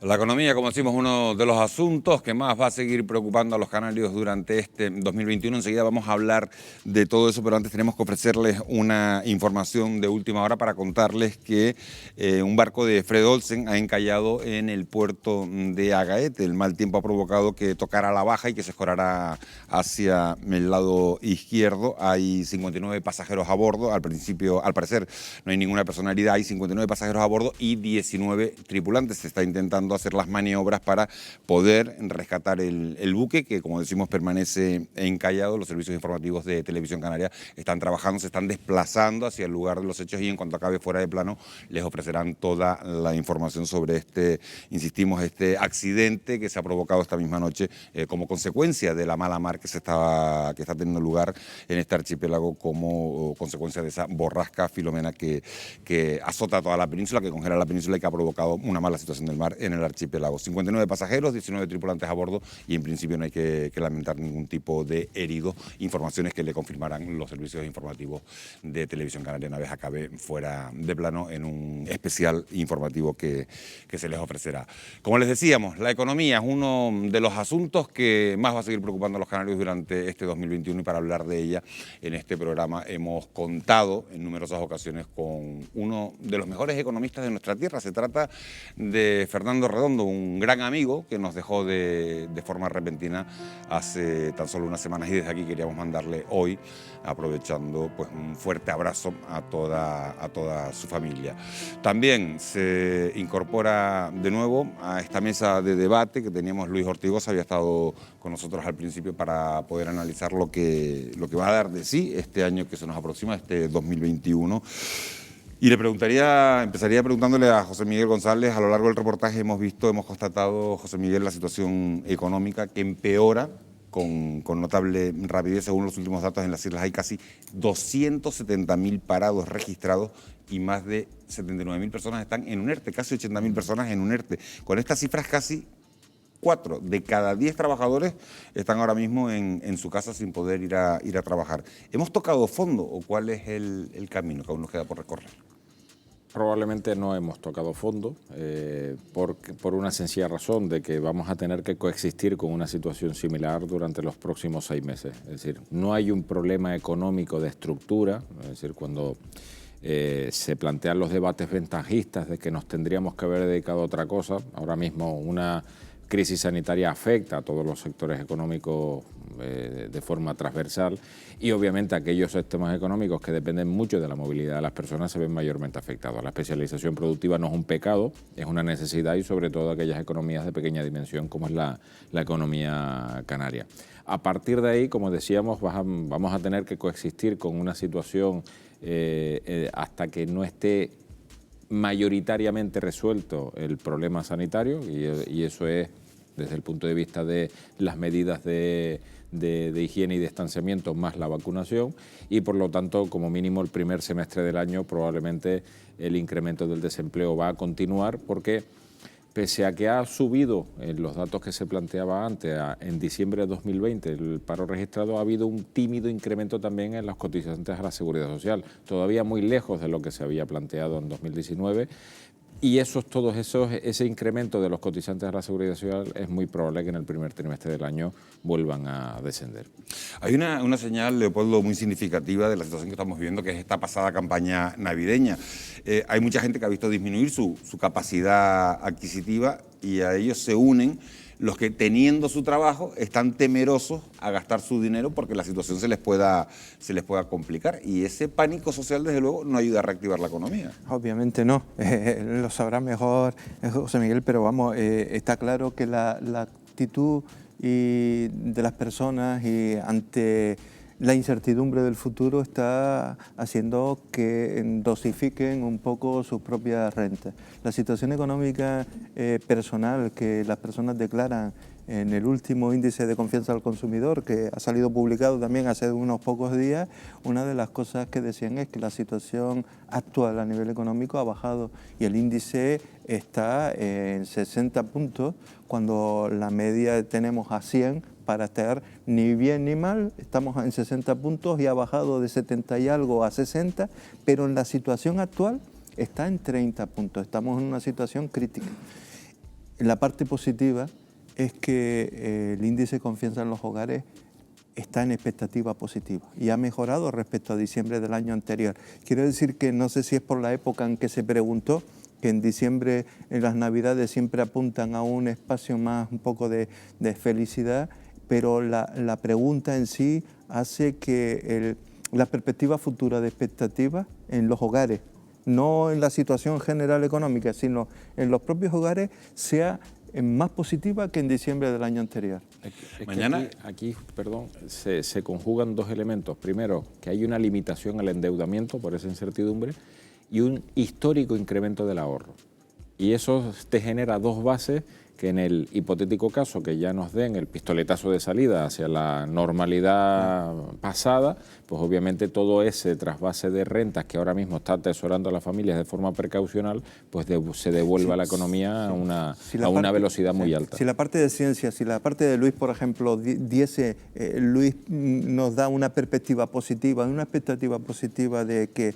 La economía, como decimos, uno de los asuntos que más va a seguir preocupando a los canarios durante este 2021. Enseguida vamos a hablar de todo eso, pero antes tenemos que ofrecerles una información de última hora para contarles que un barco de Fred Olsen ha encallado en el puerto de Agaete. El mal tiempo ha provocado que tocara la baja y que se escorara hacia el lado izquierdo. Hay 59 pasajeros a bordo. Al parecer, no hay ninguna persona herida. Hay 59 pasajeros a bordo y 19 tripulantes. Se está intentando hacer las maniobras para poder rescatar el buque, que, como decimos, permanece encallado. Los servicios informativos de Televisión Canaria están trabajando, se están desplazando hacia el lugar de los hechos y en cuanto acabe fuera de plano les ofrecerán toda la información sobre este accidente que se ha provocado esta misma noche como consecuencia de la mala mar que está teniendo lugar en este archipiélago, como consecuencia de esa borrasca Filomena que azota toda la península, que congela la península y que ha provocado una mala situación del mar en el archipiélago. 59 pasajeros, 19 tripulantes a bordo y en principio no hay que lamentar ningún tipo de herido. Informaciones que le confirmarán los servicios informativos de Televisión Canaria una vez acabe fuera de plano en un especial informativo que se les ofrecerá. Como les decíamos, la economía es uno de los asuntos que más va a seguir preocupando a los canarios durante este 2021 y para hablar de ella en este programa hemos contado en numerosas ocasiones con uno de los mejores economistas de nuestra tierra. Se trata de Fernando Redondo, un gran amigo que nos dejó de forma repentina hace tan solo unas semanas y desde aquí queríamos mandarle hoy, aprovechando, pues un fuerte abrazo a toda su familia. También se incorpora de nuevo a esta mesa de debate que teníamos Luis Ortigosa, había estado con nosotros al principio para poder analizar lo que va a dar de sí este año que se nos aproxima, este 2021. Y empezaría preguntándole a José Miguel González. A lo largo del reportaje hemos constatado, José Miguel, la situación económica que empeora con notable rapidez. Según los últimos datos, en las islas hay casi 270.000 parados registrados y más de 79.000 personas están en un ERTE, casi 80.000 personas en un ERTE. Con estas cifras, casi 4 de cada 10 trabajadores están ahora mismo en su casa sin poder ir a trabajar. ¿Hemos tocado fondo o cuál es el camino que aún nos queda por recorrer? Probablemente no hemos tocado fondo por una sencilla razón de que vamos a tener que coexistir con una situación similar durante los próximos 6 meses. Es decir, no hay un problema económico de estructura, es decir, cuando se plantean los debates ventajistas de que nos tendríamos que haber dedicado a otra cosa, ahora mismo una crisis sanitaria afecta a todos los sectores económicos de forma transversal y obviamente aquellos sistemas económicos que dependen mucho de la movilidad de las personas se ven mayormente afectados. La especialización productiva no es un pecado, es una necesidad y sobre todo aquellas economías de pequeña dimensión como es la economía canaria. A partir de ahí, como decíamos, vamos a tener que coexistir con una situación hasta que no esté mayoritariamente resuelto el problema sanitario y eso es desde el punto de vista de las medidas de higiene y distanciamiento más la vacunación y por lo tanto como mínimo el primer semestre del año probablemente el incremento del desempleo va a continuar porque pese a que ha subido en los datos que se planteaba antes, en diciembre de 2020 el paro registrado, ha habido un tímido incremento también en los cotizantes a la Seguridad Social, todavía muy lejos de lo que se había planteado en 2019 y ese incremento de los cotizantes a la Seguridad Social es muy probable que en el primer trimestre del año vuelvan a descender. Hay una señal, Leopoldo, muy significativa de la situación que estamos viviendo, que es esta pasada campaña navideña. Hay mucha gente que ha visto disminuir su capacidad adquisitiva y a ellos se unen los que teniendo su trabajo están temerosos a gastar su dinero porque la situación se les pueda complicar y ese pánico social desde luego no ayuda a reactivar la economía. Obviamente no, lo sabrá mejor José Miguel, pero vamos, está claro que la actitud de las personas y ante la incertidumbre del futuro está haciendo que dosifiquen un poco sus propias rentas. La situación económica personal que las personas declaran en el último índice de confianza al consumidor, que ha salido publicado también hace unos pocos días, una de las cosas que decían es que la situación actual a nivel económico ha bajado y el índice está en 60 puntos, cuando la media tenemos a 100 para estar ni bien ni mal, estamos en 60 puntos y ha bajado de 70 y algo a 60, pero en la situación actual está en 30 puntos, estamos en una situación crítica. la parte positiva es que el índice de confianza en los hogares está en expectativa positiva y ha mejorado respecto a diciembre del año anterior. Quiero decir que no sé si es por la época en que se preguntó, que en diciembre, en las Navidades, siempre apuntan a un espacio más, un poco de felicidad, pero la pregunta en sí hace que la perspectiva futura de expectativas en los hogares, no en la situación general económica, sino en los propios hogares, sea más positiva que en diciembre del año anterior. Mañana aquí se conjugan dos elementos. Primero, que hay una limitación al endeudamiento por esa incertidumbre y un histórico incremento del ahorro. Y eso te genera dos bases que en el hipotético caso que ya nos den el pistoletazo de salida hacia la normalidad pasada, pues obviamente todo ese trasvase de rentas que ahora mismo está atesorando a las familias de forma precaucional, pues se devuelve a la economía a una velocidad muy alta. Si la parte de ciencia, si la parte de Luis, por ejemplo, Luis nos da una perspectiva positiva, una expectativa positiva de que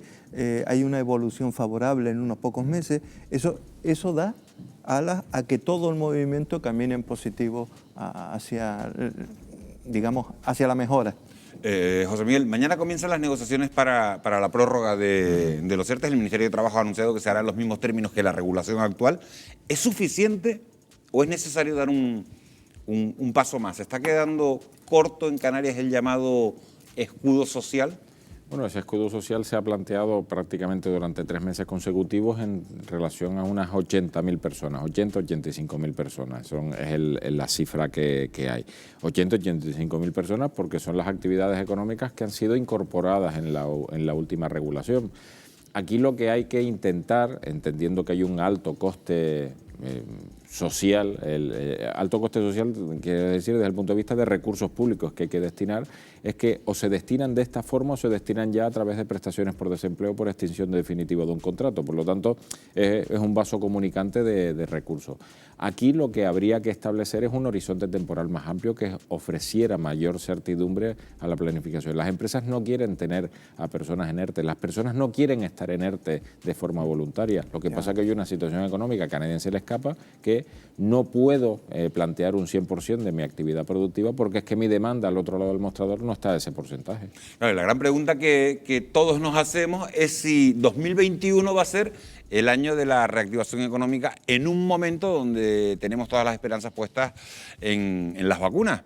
hay una evolución favorable en unos pocos meses, eso da alas a que todo el movimiento camine en positivo hacia, digamos, hacia la mejora. José Miguel, mañana comienzan las negociaciones para la prórroga de los ERTE. El Ministerio de Trabajo ha anunciado que se hará en los mismos términos que la regulación actual. ¿Es suficiente o es necesario dar un paso más? ¿Se está quedando corto en Canarias el llamado escudo social? Bueno, ese escudo social se ha planteado prácticamente durante 3 meses consecutivos en relación a unas 80.000 personas, 85.000 personas, es la cifra que hay. 85.000 personas porque son las actividades económicas que han sido incorporadas en la última regulación. Aquí lo que hay que intentar, entendiendo que hay un alto coste social, alto coste social quiere decir desde el punto de vista de recursos públicos que hay que destinar, es que o se destinan de esta forma o se destinan ya a través de prestaciones por desempleo por extinción definitiva de un contrato. Por lo tanto, es un vaso comunicante de recursos. Aquí lo que habría que establecer es un horizonte temporal más amplio que ofreciera mayor certidumbre a la planificación. Las empresas no quieren tener a personas en ERTE, las personas no quieren estar en ERTE de forma voluntaria. Lo que pasa es que hay una situación económica que a nadie se le escapa, que no puedo plantear un 100% de mi actividad productiva porque es que mi demanda al otro lado del mostrador no está a ese porcentaje. Claro, la gran pregunta que todos nos hacemos es si 2021 va a ser el año de la reactivación económica en un momento donde tenemos todas las esperanzas puestas en las vacunas.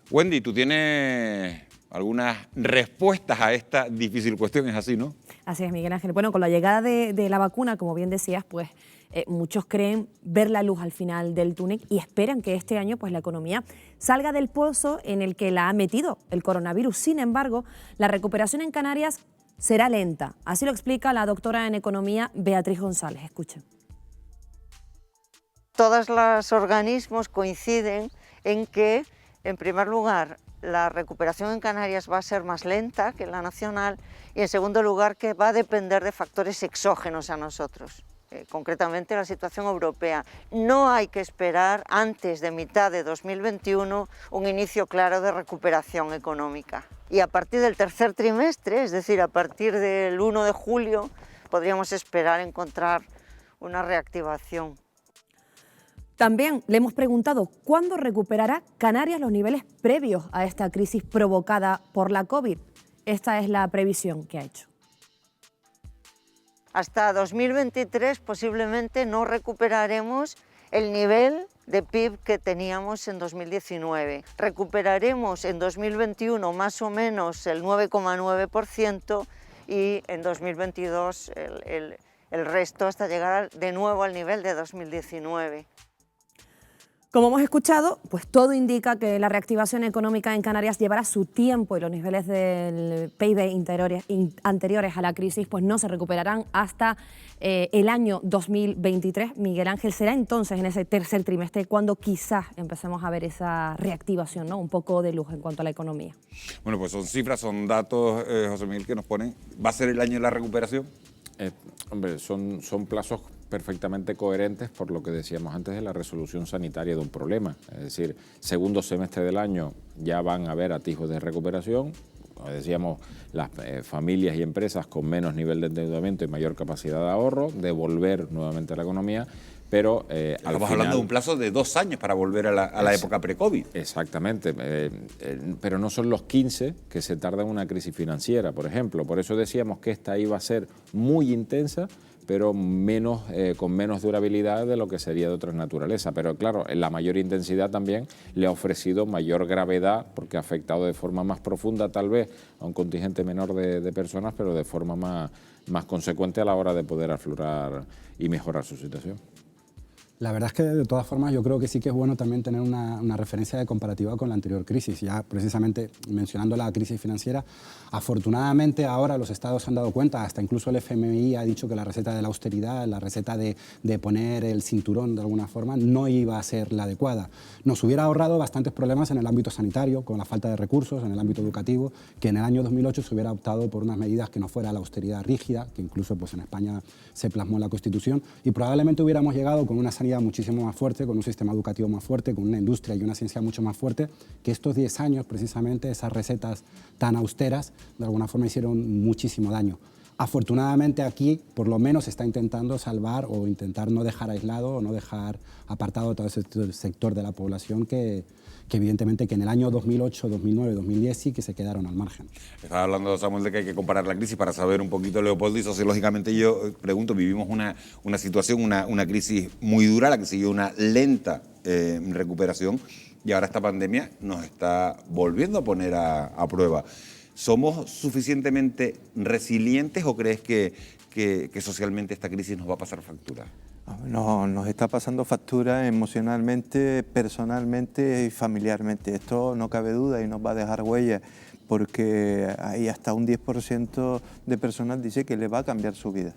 Wendy, tú tienes algunas respuestas a esta difícil cuestión, ¿es así, no? Así es, Miguel Ángel. Bueno, con la llegada de la vacuna, como bien decías, pues muchos creen ver la luz al final del túnel y esperan que este año pues la economía salga del pozo en el que la ha metido el coronavirus. Sin embargo, la recuperación en Canarias será lenta. Así lo explica la doctora en Economía Beatriz González. Escuchen. Todos los organismos coinciden en que, en primer lugar, la recuperación en Canarias va a ser más lenta que la nacional y, en segundo lugar, que va a depender de factores exógenos a nosotros. Concretamente la situación europea. No hay que esperar antes de mitad de 2021 un inicio claro de recuperación económica. Y a partir del tercer trimestre, es decir, a partir del 1 de julio, podríamos esperar encontrar una reactivación. También le hemos preguntado cuándo recuperará Canarias los niveles previos a esta crisis provocada por la COVID. Esta es la previsión que ha hecho. Hasta 2023 posiblemente no recuperaremos el nivel de PIB que teníamos en 2019. Recuperaremos en 2021 más o menos el 9,9% y en 2022 el resto hasta llegar de nuevo al nivel de 2019. Como hemos escuchado, pues todo indica que la reactivación económica en Canarias llevará su tiempo y los niveles del PIB anteriores a la crisis pues no se recuperarán hasta el año 2023. Miguel Ángel, será entonces en ese tercer trimestre cuando quizás empecemos a ver esa reactivación, ¿no? Un poco de luz en cuanto a la economía. Bueno, pues son cifras, son datos, José Miguel, que nos ponen. ¿Va a ser el año de la recuperación? Hombre, son plazos perfectamente coherentes por lo que decíamos antes de la resolución sanitaria de un problema. Es decir, segundo semestre del año ya van a haber atisbos de recuperación. Como decíamos, las familias y empresas con menos nivel de endeudamiento y mayor capacidad de ahorro, devolver nuevamente a la economía, pero estamos hablando de un plazo de 2 años para volver a la época pre-COVID. Exactamente, pero no son los 15 que se tarda en una crisis financiera, por ejemplo. Por eso decíamos que esta iba a ser muy intensa, pero con menos durabilidad de lo que sería de otras naturalezas. Pero claro, la mayor intensidad también le ha ofrecido mayor gravedad, porque ha afectado de forma más profunda tal vez a un contingente menor de personas, pero de forma más consecuente a la hora de poder aflorar y mejorar su situación. La verdad es que de todas formas yo creo que sí que es bueno también tener una referencia de comparativa con la anterior crisis. Ya precisamente mencionando la crisis financiera, afortunadamente ahora los estados se han dado cuenta, hasta incluso el FMI ha dicho que la receta de la austeridad, la receta de poner el cinturón de alguna forma, no iba a ser la adecuada. Nos hubiera ahorrado bastantes problemas en el ámbito sanitario, con la falta de recursos, en el ámbito educativo, que en el año 2008 se hubiera optado por unas medidas que no fuera la austeridad rígida, que incluso pues, en España se plasmó en la Constitución, y probablemente hubiéramos llegado con una sanidad muchísimo más fuerte, con un sistema educativo más fuerte, con una industria y una ciencia mucho más fuerte, que estos 10 años precisamente esas recetas tan austeras de alguna forma hicieron muchísimo daño. Afortunadamente aquí por lo menos se está intentando salvar o intentar no dejar aislado o no dejar apartado todo ese sector de la población que evidentemente que en el año 2008, 2009, 2010 sí que se quedaron al margen. Estaba hablando, Samuel, de que hay que comparar la crisis para saber un poquito, Leopoldo, y sociológicamente yo pregunto, vivimos una situación, una crisis muy dura, la que siguió una lenta recuperación, y ahora esta pandemia nos está volviendo a poner a prueba. ¿Somos suficientemente resilientes o crees que socialmente esta crisis nos va a pasar factura? No, nos está pasando factura emocionalmente, personalmente y familiarmente. Esto no cabe duda y nos va a dejar huella, porque hay hasta un 10% de personas dice que le va a cambiar su vida.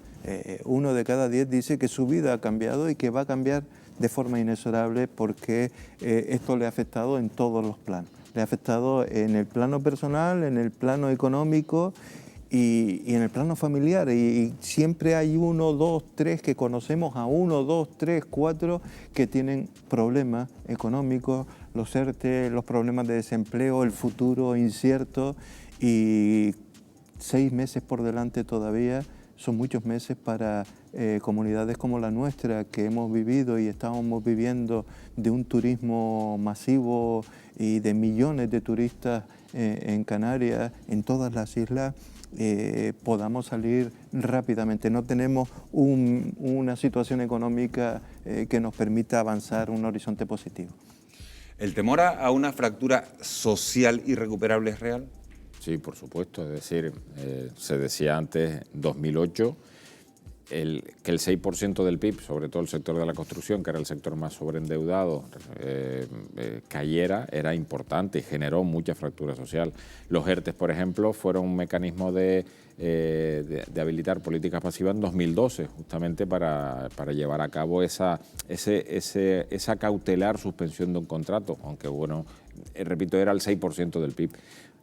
1 de cada 10 dice que su vida ha cambiado y que va a cambiar de forma inexorable, porque esto le ha afectado en todos los planos. Le ha afectado en el plano personal, en el plano económico y en el plano familiar. Y siempre hay 1, 2, 3 que conocemos a 1, 2, 3, 4 que tienen problemas económicos, los ERTE, los problemas de desempleo, el futuro incierto, y 6 meses por delante todavía. Son muchos meses para comunidades como la nuestra, que hemos vivido y estamos viviendo de un turismo masivo y de millones de turistas en Canarias, en todas las islas, podamos salir rápidamente. No tenemos una situación económica que nos permita avanzar un horizonte positivo. ¿El temor a una fractura social irrecuperable es real? Sí, por supuesto. Es decir, se decía antes, 2008, que el 6% del PIB, sobre todo el sector de la construcción, que era el sector más sobreendeudado, cayera, era importante y generó mucha fractura social. Los ERTE, por ejemplo, fueron un mecanismo de habilitar políticas pasivas en 2012, justamente para llevar a cabo esa cautelar suspensión de un contrato, aunque, bueno, repito, era el 6% del PIB.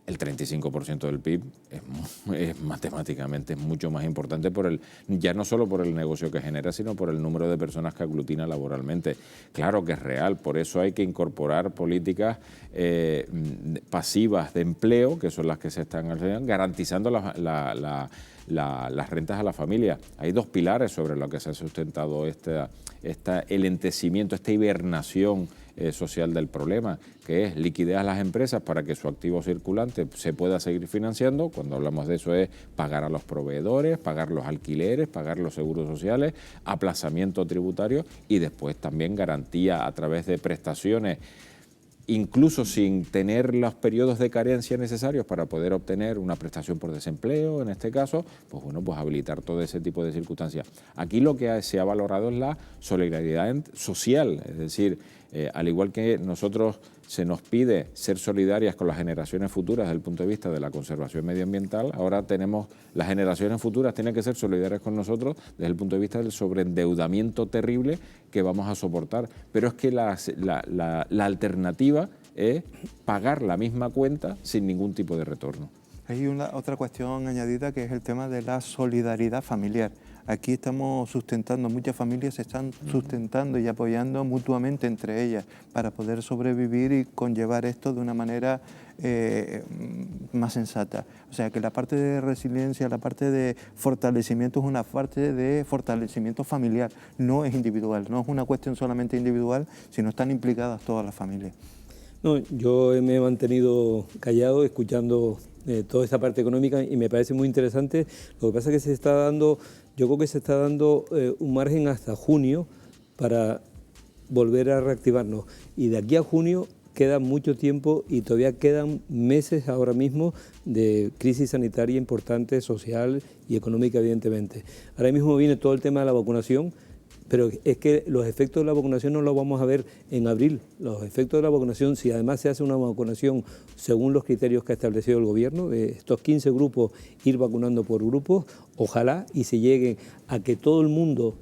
El 35% del PIB es matemáticamente mucho más importante ya no solo por el negocio que genera, sino por el número de personas que aglutina laboralmente. Claro que es real, por eso hay que incorporar políticas pasivas de empleo, que son las que se están garantizando las rentas a la familia. Hay 2 pilares sobre los que se ha sustentado el entecimiento, esta hibernación social del problema, que es liquidez a las empresas para que su activo circulante se pueda seguir financiando. Cuando hablamos de eso es pagar a los proveedores, pagar los alquileres, pagar los seguros sociales, aplazamiento tributario y después también garantía a través de prestaciones, incluso sin tener los periodos de carencia necesarios para poder obtener una prestación por desempleo, en este caso, pues bueno, pues habilitar todo ese tipo de circunstancias. Aquí lo que se ha valorado es la solidaridad social, es decir, al igual que nosotros se nos pide ser solidarias con las generaciones futuras desde el punto de vista de la conservación medioambiental, ahora las generaciones futuras tienen que ser solidarias con nosotros desde el punto de vista del sobreendeudamiento terrible que vamos a soportar. Pero es que la alternativa es pagar la misma cuenta sin ningún tipo de retorno. Hay otra cuestión añadida, que es el tema de la solidaridad familiar. Aquí estamos sustentando, muchas familias se están sustentando y apoyando mutuamente entre ellas para poder sobrevivir y conllevar esto de una manera más sensata. O sea que la parte de resiliencia, la parte de fortalecimiento es una parte de fortalecimiento familiar, no es individual, no es una cuestión solamente individual, sino están implicadas todas las familias. No, yo me he mantenido callado escuchando toda esta parte económica y me parece muy interesante. Lo que pasa es que se está dando, yo creo que se está dando un margen hasta junio para volver a reactivarnos, y de aquí a junio queda mucho tiempo y todavía quedan meses ahora mismo de crisis sanitaria importante, social y económica, evidentemente. Ahora mismo viene todo el tema de la vacunación, pero es que los efectos de la vacunación no los vamos a ver en abril. Los efectos de la vacunación, si además se hace una vacunación según los criterios que ha establecido el gobierno, de estos 15 grupos, ir vacunando por grupos, ojalá y se llegue a que todo el mundo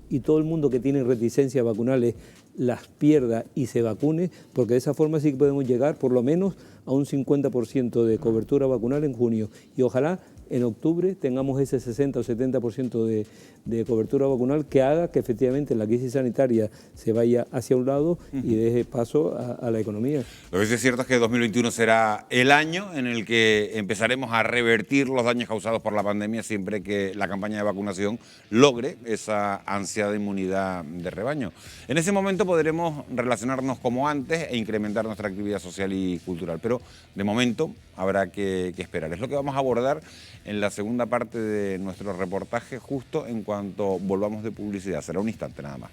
que tiene reticencias vacunales las pierda y se vacune, porque de esa forma sí que podemos llegar por lo menos a un 50% de cobertura vacunal en junio, y ojalá en octubre tengamos ese 60 o 70% de cobertura vacunal que haga que efectivamente la crisis sanitaria se vaya hacia un lado y deje paso a la economía. Lo que sí es cierto es que 2021 será el año en el que empezaremos a revertir los daños causados por la pandemia siempre que la campaña de vacunación logre esa ansiada inmunidad de rebaño. En ese momento podremos relacionarnos como antes e incrementar nuestra actividad social y cultural, pero de momento habrá que esperar. Es lo que vamos a abordar en la segunda parte de nuestro reportaje, justo en cuanto volvamos de publicidad. Será un instante nada más.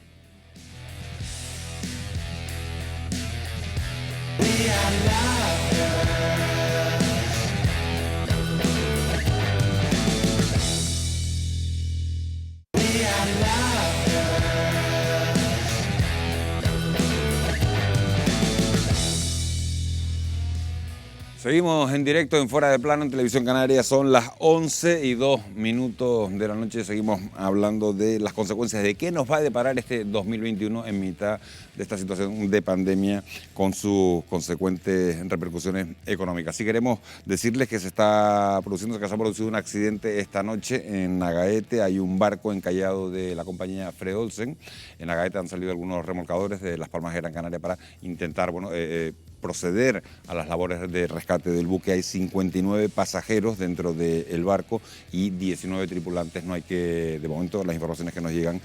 Seguimos en directo en Fuera de Plano en Televisión Canaria. Son las 11:02 de la noche. Seguimos hablando de las consecuencias de qué nos va a deparar este 2021 en mitad de esta situación de pandemia con sus consecuentes repercusiones económicas. Sí queremos decirles que se ha producido un accidente esta noche en Agaete. Hay un barco encallado de la compañía Fred Olsen. En Agaete han salido algunos remolcadores de Las Palmas de Gran Canaria para intentar, proceder a las labores de rescate del buque. Hay 59 pasajeros dentro del barco y 19 tripulantes. No hay que, de momento, las informaciones que nos llegan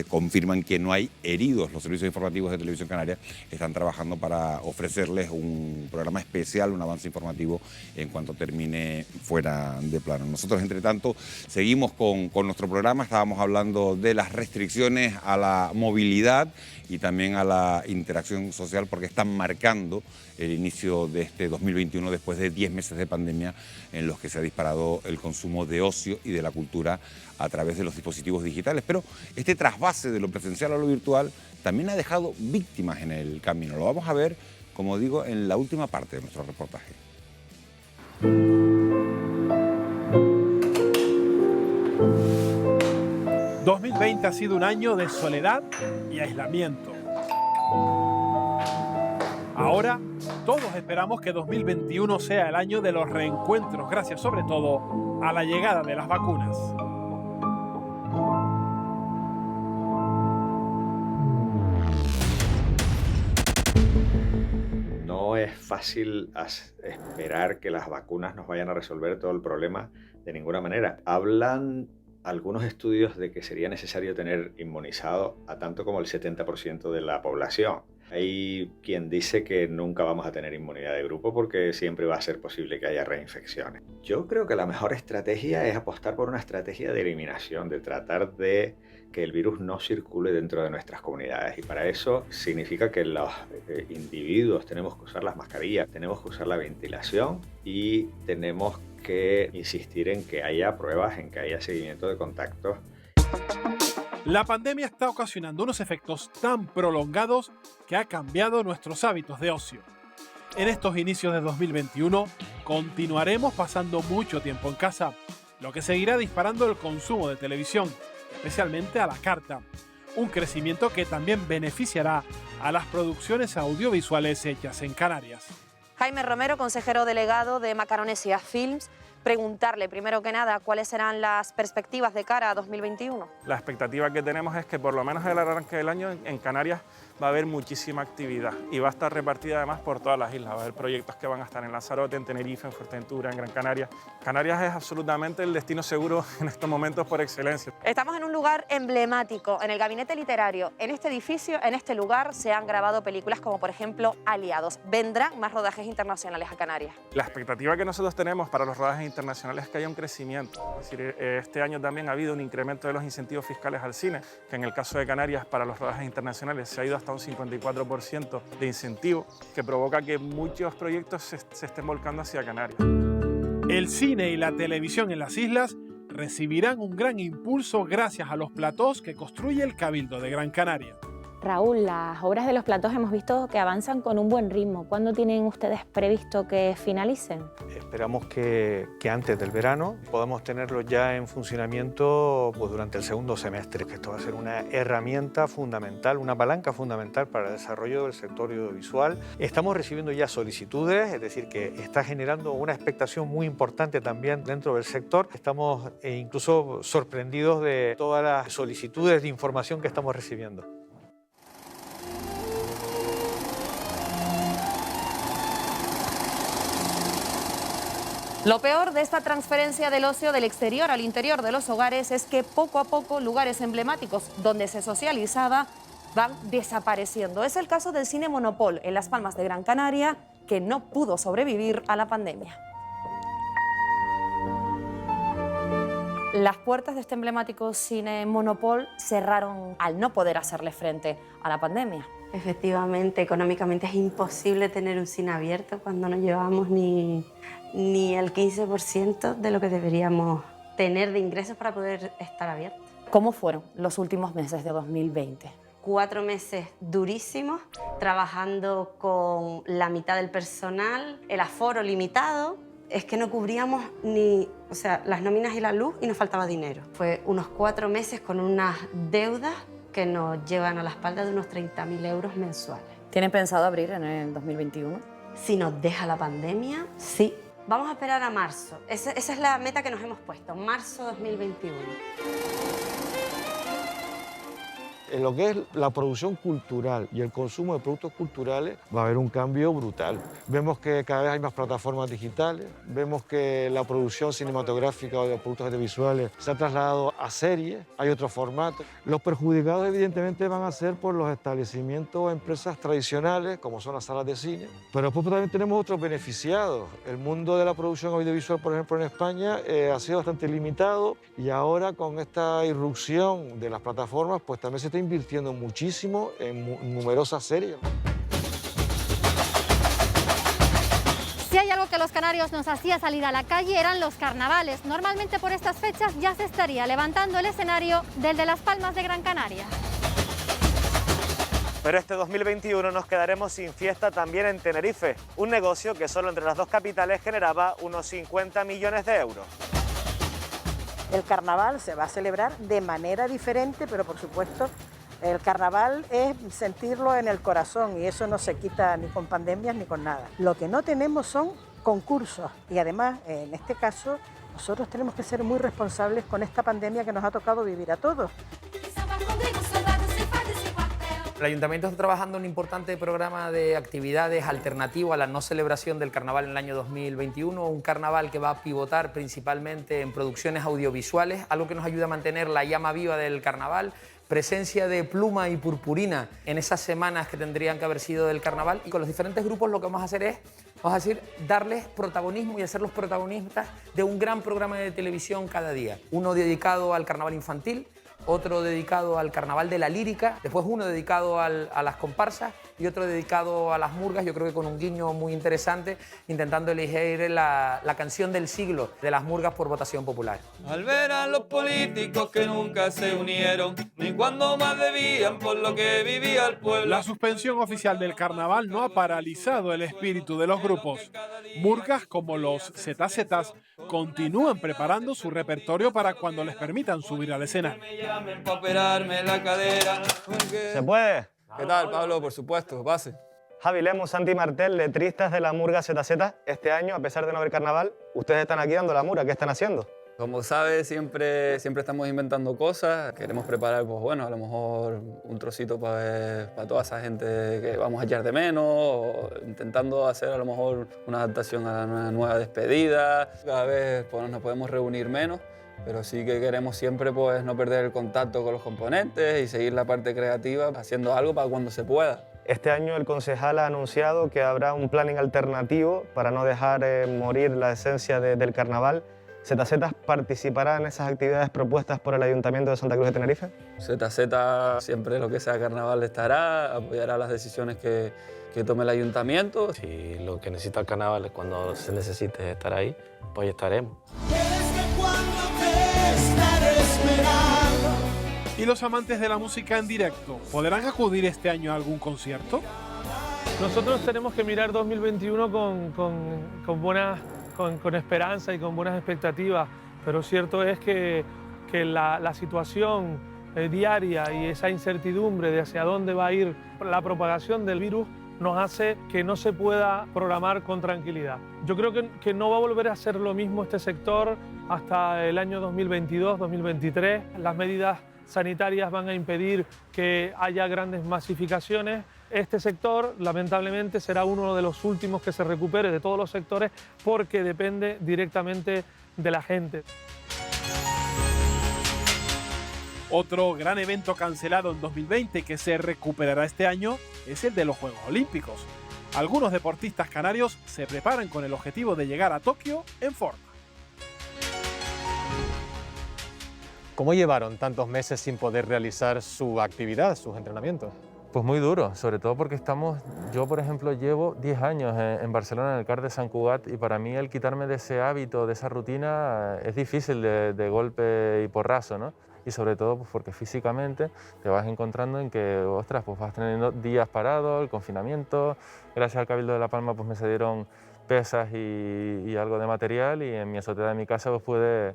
confirman que no hay heridos. Los servicios informativos de Televisión Canaria están trabajando para ofrecerles un programa especial, un avance informativo en cuanto termine Fuera de Plano. Nosotros, entre tanto, seguimos con nuestro programa. Estábamos hablando de las restricciones a la movilidad y también a la interacción social, porque están marcando el inicio de este 2021 después de 10 meses de pandemia en los que se ha disparado el consumo de ocio y de la cultura a través de los dispositivos digitales. Pero este trasvase de lo presencial a lo virtual también ha dejado víctimas en el camino. Lo vamos a ver, como digo, en la última parte de nuestro reportaje. 2020 ha sido un año de soledad y aislamiento. Ahora, todos esperamos que 2021 sea el año de los reencuentros, gracias sobre todo a la llegada de las vacunas. No es fácil esperar que las vacunas nos vayan a resolver todo el problema de ninguna manera. Hablan algunos estudios de que sería necesario tener inmunizado a tanto como el 70% de la población. Hay quien dice que nunca vamos a tener inmunidad de grupo porque siempre va a ser posible que haya reinfecciones. Yo creo que la mejor estrategia es apostar por una estrategia de eliminación, de tratar de que el virus no circule dentro de nuestras comunidades, y para eso significa que los individuos tenemos que usar las mascarillas, tenemos que usar la ventilación y tenemos que insistir en que haya pruebas, en que haya seguimiento de contactos. La pandemia está ocasionando unos efectos tan prolongados que ha cambiado nuestros hábitos de ocio. En estos inicios de 2021 continuaremos pasando mucho tiempo en casa, lo que seguirá disparando el consumo de televisión, especialmente a la carta, un crecimiento que también beneficiará a las producciones audiovisuales hechas en Canarias. Jaime Romero, consejero delegado de Macaronesia Films, preguntarle, primero que nada, cuáles serán las perspectivas de cara a 2021. La expectativa que tenemos es que por lo menos el arranque del año en Canarias va a haber muchísima actividad y va a estar repartida además por todas las islas. Va a haber proyectos que van a estar en Lanzarote, en Tenerife, en Fuerteventura, en Gran Canaria. Canarias es absolutamente el destino seguro en estos momentos por excelencia. Estamos en un lugar emblemático, en el Gabinete Literario. En este edificio, en este lugar, se han grabado películas como, por ejemplo, Aliados. ¿Vendrán más rodajes internacionales a Canarias? La expectativa que nosotros tenemos para los rodajes internacionales es que haya un crecimiento. Es decir, este año también ha habido un incremento de los incentivos fiscales al cine, que en el caso de Canarias, para los rodajes internacionales, se ha ido hasta un 54% de incentivo, que provoca que muchos proyectos se estén volcando hacia Canarias. El cine y la televisión en las islas recibirán un gran impulso gracias a los platós que construye el Cabildo de Gran Canaria. Raúl, las obras de los platós hemos visto que avanzan con un buen ritmo. ¿Cuándo tienen ustedes previsto que finalicen? Esperamos que antes del verano podamos tenerlos ya en funcionamiento pues, durante el segundo semestre, que esto va a ser una herramienta fundamental, una palanca fundamental para el desarrollo del sector audiovisual. Estamos recibiendo ya solicitudes, es decir, que está generando una expectación muy importante también dentro del sector. Estamos incluso sorprendidos de todas las solicitudes de información que estamos recibiendo. Lo peor de esta transferencia del ocio del exterior al interior de los hogares es que poco a poco lugares emblemáticos donde se socializaba van desapareciendo. Es el caso del Cine Monopol en Las Palmas de Gran Canaria, que no pudo sobrevivir a la pandemia. Las puertas de este emblemático Cine Monopol cerraron al no poder hacerle frente a la pandemia. Efectivamente, económicamente es imposible tener un cine abierto cuando no llevamos ni el 15% de lo que deberíamos tener de ingresos para poder estar abiertos. ¿Cómo fueron los últimos meses de 2020? 4 meses durísimos, trabajando con la mitad del personal, el aforo limitado. Es que no cubríamos ni las nóminas y la luz y nos faltaba dinero. Fue unos 4 meses con unas deudas que nos llevan a la espalda de unos 30.000 euros mensuales. ¿Tienen pensado abrir en el 2021? Si nos deja la pandemia, sí. Vamos a esperar a marzo. Esa es la meta que nos hemos puesto, marzo 2021. En lo que es la producción cultural y el consumo de productos culturales va a haber un cambio brutal. Vemos que cada vez hay más plataformas digitales, vemos que la producción cinematográfica o de productos audiovisuales se ha trasladado a series, hay otros formatos. Los perjudicados evidentemente van a ser por los establecimientos o empresas tradicionales, como son las salas de cine, pero después también tenemos otros beneficiados. El mundo de la producción audiovisual, por ejemplo, en España ha sido bastante limitado y ahora con esta irrupción de las plataformas, pues también se está invirtiendo muchísimo en numerosas series. Si hay algo que los canarios nos hacía salir a la calle eran los carnavales. Normalmente por estas fechas ya se estaría levantando el escenario del de Las Palmas de Gran Canaria. Pero este 2021 nos quedaremos sin fiesta también en Tenerife, un negocio que solo entre las dos capitales generaba unos 50 millones de euros. El carnaval se va a celebrar de manera diferente, pero por supuesto el carnaval es sentirlo en el corazón y eso no se quita ni con pandemias ni con nada. Lo que no tenemos son concursos y además en este caso nosotros tenemos que ser muy responsables con esta pandemia que nos ha tocado vivir a todos. El Ayuntamiento está trabajando en un importante programa de actividades alternativo a la no celebración del carnaval en el año 2021, un carnaval que va a pivotar principalmente en producciones audiovisuales, algo que nos ayuda a mantener la llama viva del carnaval, presencia de pluma y purpurina en esas semanas que tendrían que haber sido del carnaval, y con los diferentes grupos lo que vamos a hacer es, darles protagonismo y hacerlos protagonistas de un gran programa de televisión cada día, uno dedicado al carnaval infantil, otro dedicado al carnaval de la lírica, después uno dedicado a las comparsas y otro dedicado a las murgas, yo creo que con un guiño muy interesante, intentando elegir la canción del siglo de las murgas por votación popular. Al ver a los políticos que nunca se unieron, ni cuando más debían por lo que vivía el pueblo. La suspensión oficial del carnaval no ha paralizado el espíritu de los grupos. Murgas como los ZZs continúan preparando su repertorio para cuando les permitan subir a la escena. Para operarme la cadera. ¿Se puede? ¿Qué tal, Pablo? Por supuesto, pase. Javi Lemus, Santi Martel, letristas de la murga ZZ. Este año, a pesar de no haber carnaval, ustedes están aquí dando la murga. ¿Qué están haciendo? Como sabes, siempre estamos inventando cosas. Queremos preparar, pues bueno, a lo mejor un trocito para toda esa gente que vamos a echar de menos, o intentando hacer a lo mejor una adaptación a una nueva despedida. Cada vez pues, nos podemos reunir menos, pero sí que queremos siempre pues, no perder el contacto con los componentes y seguir la parte creativa haciendo algo para cuando se pueda. Este año el concejal ha anunciado que habrá un planning alternativo para no dejar morir la esencia del carnaval. ¿ZZ participará en esas actividades propuestas por el Ayuntamiento de Santa Cruz de Tenerife? ZZ siempre lo que sea carnaval estará, apoyará las decisiones que tome el Ayuntamiento. Si lo que necesita el carnaval es cuando se necesite estar ahí, pues estaremos. ¿Y los amantes de la música en directo podrán acudir este año a algún concierto? Nosotros tenemos que mirar 2021 con esperanza y con buenas expectativas, pero cierto es que la situación diaria y esa incertidumbre de hacia dónde va a ir la propagación del virus nos hace que no se pueda programar con tranquilidad. Yo creo que no va a volver a ser lo mismo este sector hasta el año 2022-2023. Las medidas sanitarias van a impedir que haya grandes masificaciones. Este sector, lamentablemente, será uno de los últimos que se recupere de todos los sectores porque depende directamente de la gente. Otro gran evento cancelado en 2020 que se recuperará este año es el de los Juegos Olímpicos. Algunos deportistas canarios se preparan con el objetivo de llegar a Tokio en forma. ¿Cómo llevaron tantos meses sin poder realizar su actividad, sus entrenamientos? Pues muy duro, sobre todo porque yo por ejemplo llevo 10 años en Barcelona en el CAR de Sant Cugat y para mí el quitarme de ese hábito, de esa rutina es difícil de golpe y porrazo, ¿no? Y sobre todo pues porque físicamente te vas encontrando en que, ostras, pues vas teniendo días parados, el confinamiento. Gracias al Cabildo de La Palma pues me cedieron pesas y algo de material y en mi azotea de mi casa pues pude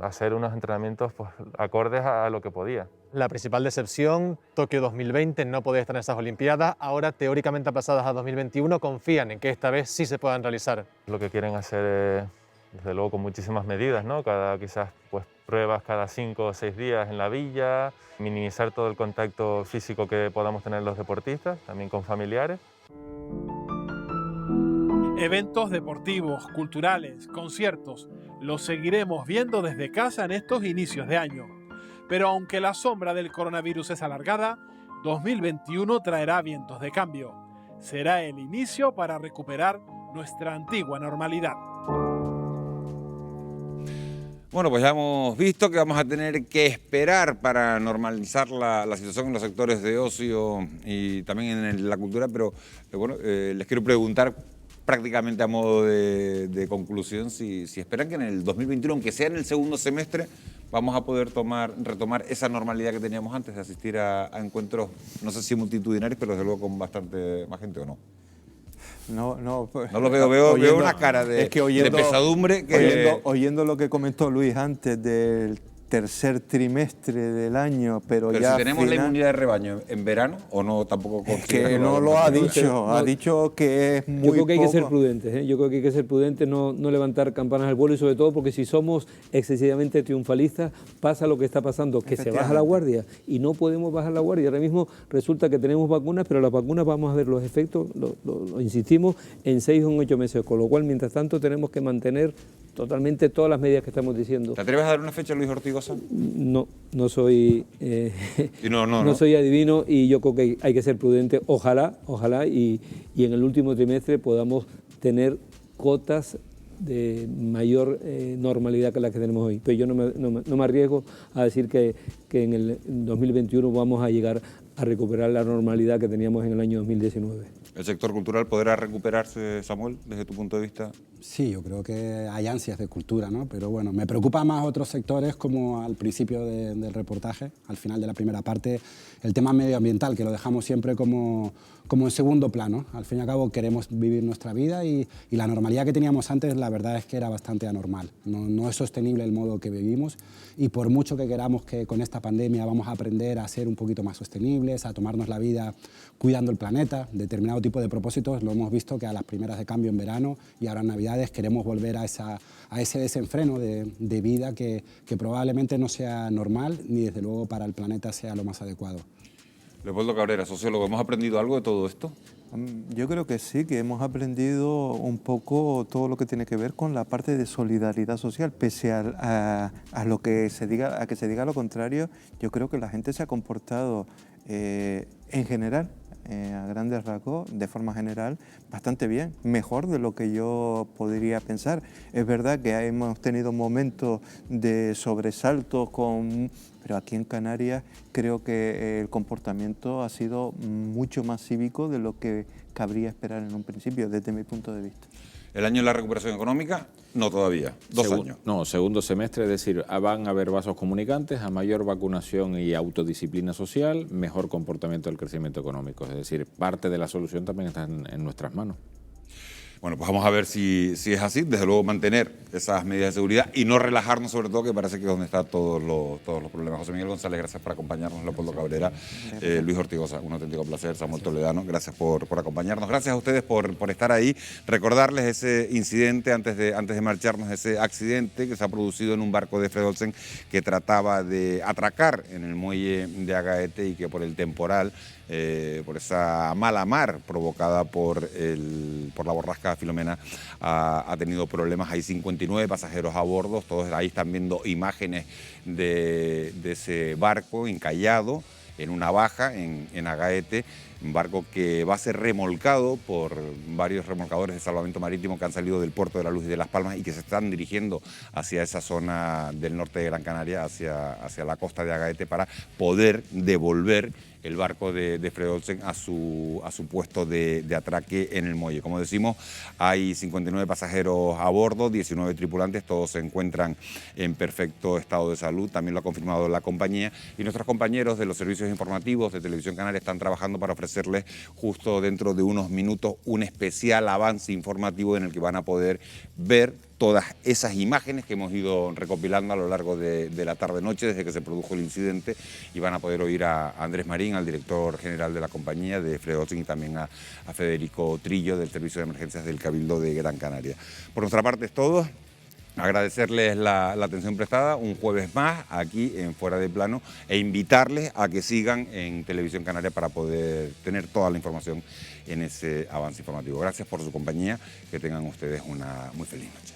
hacer unos entrenamientos pues, acordes a lo que podía. La principal decepción, Tokio 2020, no podía estar en esas Olimpiadas, ahora teóricamente aplazadas a 2021, confían en que esta vez sí se puedan realizar. Lo que quieren hacer es, desde luego, con muchísimas medidas, ¿no? Quizás pues, pruebas cada 5 o 6 días en la villa, minimizar todo el contacto físico que podamos tener los deportistas, también con familiares. Eventos deportivos, culturales, conciertos, los seguiremos viendo desde casa en estos inicios de año. Pero aunque la sombra del coronavirus es alargada, 2021 traerá vientos de cambio. Será el inicio para recuperar nuestra antigua normalidad. Bueno, pues ya hemos visto que vamos a tener que esperar para normalizar la situación en los sectores de ocio y también en la cultura, pero bueno, les quiero preguntar prácticamente a modo de conclusión si esperan que en el 2021, aunque sea en el segundo semestre, vamos a poder retomar esa normalidad que teníamos antes de asistir a encuentros, no sé si multitudinarios, pero desde luego con bastante más gente o no. No lo veo una cara de pesadumbre. Oyendo lo que comentó Luis antes del tercer trimestre del año, pero ya si tenemos la inmunidad de rebaño en verano o no, tampoco que no lo ha dicho, ha dicho que es muy Yo creo que hay que ser poco. prudentes, ¿eh? Yo creo que hay que ser prudentes, no levantar campanas al vuelo y sobre todo porque si somos excesivamente triunfalistas pasa lo que está pasando, que se baja la guardia y no podemos bajar la guardia. Ahora mismo resulta que tenemos vacunas, pero las vacunas vamos a ver los efectos, lo insistimos, en 6 o en 8 meses, con lo cual mientras tanto tenemos que mantener totalmente todas las medidas que estamos diciendo. ¿Te atreves a dar una fecha, Luis Ortigosa? No soy no soy adivino y yo creo que hay que ser prudente. Ojalá y en el último trimestre podamos tener cotas de mayor normalidad que la que tenemos hoy. Pero yo no me arriesgo a decir que en el 2021 vamos a llegar a recuperar la normalidad que teníamos en el año 2019. ¿El sector cultural podrá recuperarse, Samuel, desde tu punto de vista? Sí, yo creo que hay ansias de cultura, ¿no? Pero bueno, me preocupa más otros sectores, como al principio del reportaje, al final de la primera parte, el tema medioambiental, que lo dejamos siempre como en segundo plano. Al fin y al cabo queremos vivir nuestra vida y la normalidad que teníamos antes, la verdad es que era bastante anormal. No es sostenible el modo que vivimos y por mucho que queramos que con esta esta pandemia vamos a aprender a ser un poquito más sostenibles, a tomarnos la vida cuidando el planeta, determinado tipo de propósitos. Lo hemos visto que a las primeras de cambio en verano y ahora en Navidades queremos volver a ese desenfreno de vida que probablemente no sea normal ni desde luego para el planeta sea lo más adecuado. Leopoldo Cabrera, sociólogo, ¿hemos aprendido algo de todo esto? Yo creo que sí, que hemos aprendido un poco todo lo que tiene que ver con la parte de solidaridad social, pese a lo que se diga, a que se diga lo contrario. Yo creo que la gente se ha comportado en general, a grandes rasgos, de forma general, bastante bien, mejor de lo que yo podría pensar. Es verdad que hemos tenido momentos de sobresaltos pero aquí en Canarias creo que el comportamiento ha sido mucho más cívico de lo que cabría esperar en un principio, desde mi punto de vista. ¿El año de la recuperación económica? No todavía, 2 años. No, segundo semestre, es decir, van a haber vasos comunicantes, a mayor vacunación y autodisciplina social, mejor comportamiento del crecimiento económico. Es decir, parte de la solución también está en nuestras manos. Bueno, pues vamos a ver si es así. Desde luego mantener esas medidas de seguridad y no relajarnos, sobre todo, que parece que es donde están todos los problemas. José Miguel González, gracias por acompañarnos. Leopoldo Cabrera, Luis Ortigosa, un auténtico placer. Samuel Toledano, gracias por acompañarnos. Gracias a ustedes por estar ahí. Recordarles ese incidente antes de marcharnos, ese accidente que se ha producido en un barco de Fred Olsen que trataba de atracar en el muelle de Agaete y que por el temporal, por esa mala mar provocada por la borrasca Filomena, ha tenido problemas. Hay 59 pasajeros a bordo, todos ahí están viendo imágenes de ese barco encallado en una baja en Agaete, un barco que va a ser remolcado por varios remolcadores de salvamento marítimo que han salido del puerto de La Luz y de Las Palmas y que se están dirigiendo hacia esa zona del norte de Gran Canaria, hacia la costa de Agaete, para poder devolver el barco de Fred Olsen a su puesto de atraque en el muelle. Como decimos, hay 59 pasajeros a bordo, 19 tripulantes, todos se encuentran en perfecto estado de salud, también lo ha confirmado la compañía, y nuestros compañeros de los servicios informativos de Televisión Canaria están trabajando para ofrecerles justo dentro de unos minutos un especial avance informativo en el que van a poder ver todas esas imágenes que hemos ido recopilando a lo largo de la tarde-noche desde que se produjo el incidente, y van a poder oír a Andrés Marín, al director general de la compañía de Fred Olsen, y también a Federico Trillo del Servicio de Emergencias del Cabildo de Gran Canaria. Por nuestra parte es todo. Agradecerles la atención prestada un jueves más aquí en Fuera de Plano e invitarles a que sigan en Televisión Canaria para poder tener toda la información en ese avance informativo. Gracias por su compañía, que tengan ustedes una muy feliz noche.